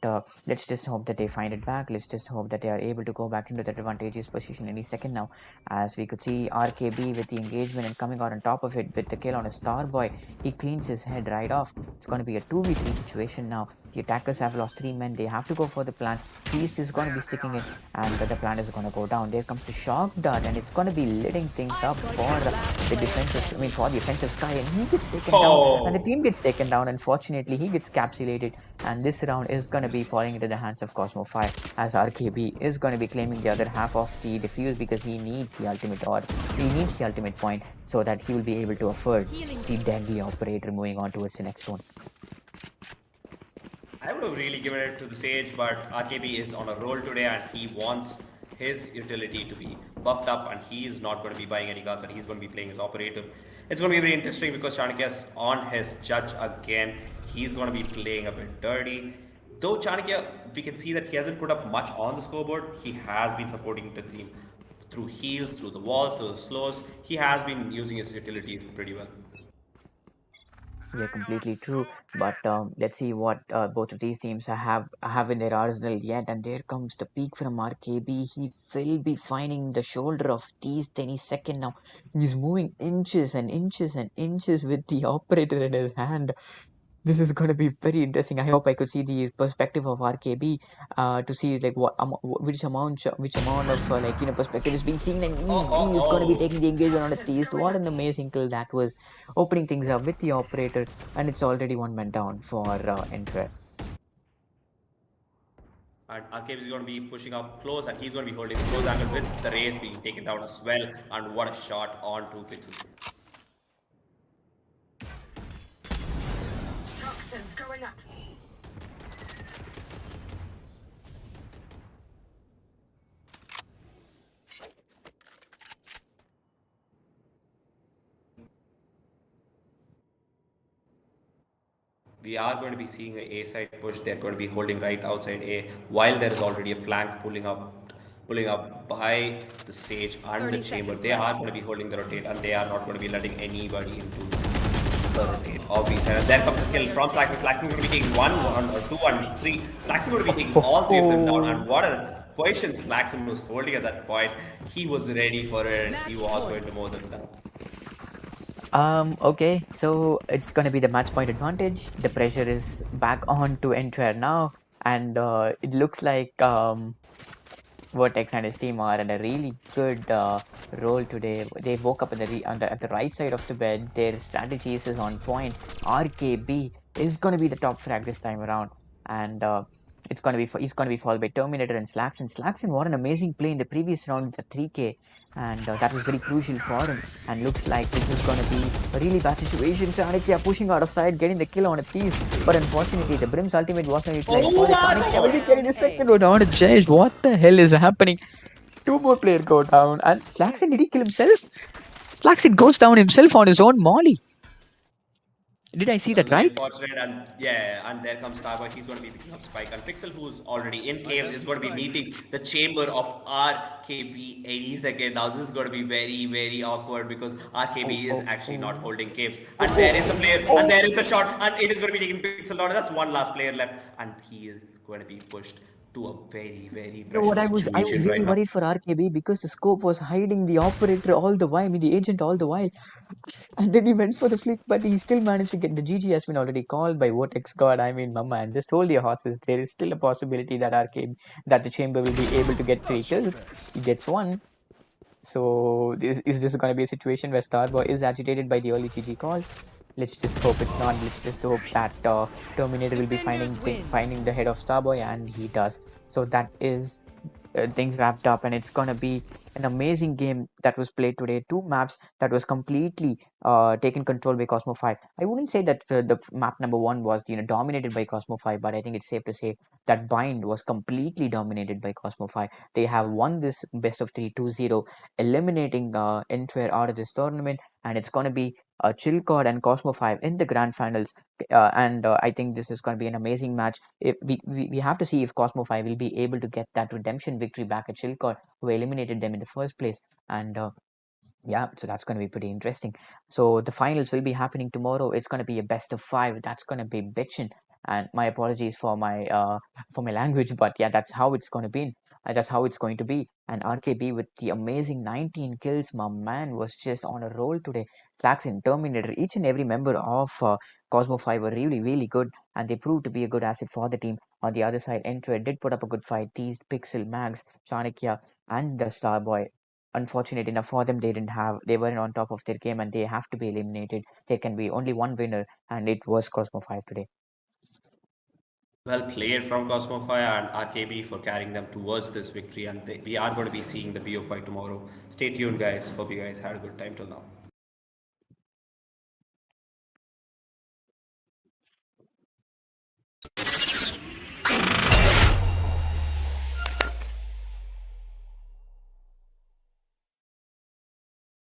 let's just hope that they find it back. Let's just hope that they are able to go back into that advantageous position any second now, as we could see RKB with the engagement and coming out on top of it with the kill on a star boy. He cleans his head right off. It's going to be a 2v3 situation now. The attackers have lost 3 men. They have to go for the plan. Feast is going to be sticking in, and the plan is going to go down. There comes the shock dart, and it's going to be letting things up for the defensive, for the offensive Sky, and he gets taken down, and the team gets taken down. Unfortunately, he gets capsulated, and this round is going to be falling into the hands of Cosmo 5, as RKB is going to be claiming the other half of the defuse because he needs the ultimate, or he needs the ultimate point so that he will be able to afford the deadly operator moving on towards the next one. I would have really given it to the Sage, but RKB is on a roll today and he wants his utility to be buffed up, and he is not going to be buying any guns and he's going to be playing his operator. It's going to be very interesting because Chanakya is on his judge again. He's going to be playing a bit dirty. Though Chanakya, we can see that he hasn't put up much on the scoreboard, he has been supporting the team through heals, through the walls, through the slows. He has been using his utility pretty well. Yeah, completely true. But let's see what both of these teams have in their arsenal yet. And there comes the peak from RKB. He will be finding the shoulder of Tease any second now. He's moving inches and inches and inches with the operator in his hand. This is going to be very interesting. I hope I could see the perspective of RKB to see like which amount of perspective is being seen, and Oh, oh, he is going to be oh. taking the engagement on a Tease. What an amazing kill that was, opening things up with the operator, and it's already one man down for Entrare. And Arcade is going to be pushing up close and he's going to be holding the close angle with the race being taken down as well. And what a shot on 2 pixels. Toxins going up. We are going to be seeing an A side push. They're going to be holding right outside A, while there is already a flank pulling up by the Sage and the 30 Chamber. seconds They are left. going to be holding the rotate, and they are not going to be letting anybody into the rotate of these. And there comes the kill from Slackman. Slackman going to be taking 1-1 or 2-1-3. Slackman going to be taking all 3 of them down. And what a position Slackman was holding at that point. He was ready for it, and he was going to more than that. Okay, so it's gonna be the match point advantage. The pressure is back on to Entrare now, and it looks like Vertex and his team are in a really good role today. They woke up at the right side of the bed. Their strategies is on point. RKB is gonna be the top frag this time around, and he's gonna be followed by Terminator and Slaxon. Slaxon, what an amazing play in the previous round with the 3K, and that was very crucial for him. And looks like this is gonna be a really bad situation. Chanakya pushing out of sight, getting the kill on a Thief, but unfortunately the Brim's ultimate was not utilized for it. Chanakya will be getting the second one on a Judge. What the hell is happening? 2 more players go down, and Slaxon, did he kill himself? Slaxon goes down himself on his own molly. Did I see That that was very right? unfortunate, and yeah, and there comes Starboy. He's going to be picking up Spike, and Pixel, who's already in caves, is going to be meeting the chamber of RKB any second. Now this is going to be very, very awkward because RKB is actually not holding caves, and there is the player, and there is the shot, and it is going to be taking Pixel down. That's one last player left, and he is going to be pushed to a very, very You know what, pressure I was situation right really now. worried for RKB because the scope was hiding the operator all the while, I mean the agent all the while. And then he went for the flick, but he still managed to get the GG has been already called by Vortex God. I mean, Mama, and just hold your horses. There is still a possibility that that the chamber will be able to get 3 kills. He gets 1. So is this going to be a situation where Starboy is agitated by the early GG call? Let's just hope it's not. Let's just hope that Terminator will be finding the head of Starboy, and he does. So that is things wrapped up, and it's gonna be an amazing game that was played today. 2 maps that was completely taken control by Cosmo 5. I wouldn't say that map number 1 was dominated by Cosmo 5, but I think it's safe to say that Bind was completely dominated by Cosmo 5. They have won this best of 3 2-0, eliminating Entrare out of this tournament, and it's gonna be Chilcod and Cosmo 5 in the grand finals. And I think this is going to be an amazing match. If we have to see if Cosmo 5 will be able to get that redemption victory back at Chilcod, who eliminated them in the first place. And yeah, so that's going to be pretty interesting. So the finals will be happening tomorrow. It's going to be a best of five. That's going to be bitchin'. And my apologies for my language, but yeah, that's how it's going to be. That's how it's going to be. And RKB with the amazing 19 kills, my man was just on a roll today. Klaxon, Terminator, each and every member of Cosmo 5 were really, really good, and they proved to be a good asset for the team. On the other side, Entrare did put up a good fight. Teased, Pixel, Mags, Chanakya, and the Starboy, unfortunate enough for them, they weren't on top of their game and they have to be eliminated. There can be only one winner, and it was Cosmo 5 today. Well played from Cosmo 5 and RKB for carrying them towards this victory. And we are going to be seeing the BO5 tomorrow. Stay tuned, guys. Hope you guys had a good time till now.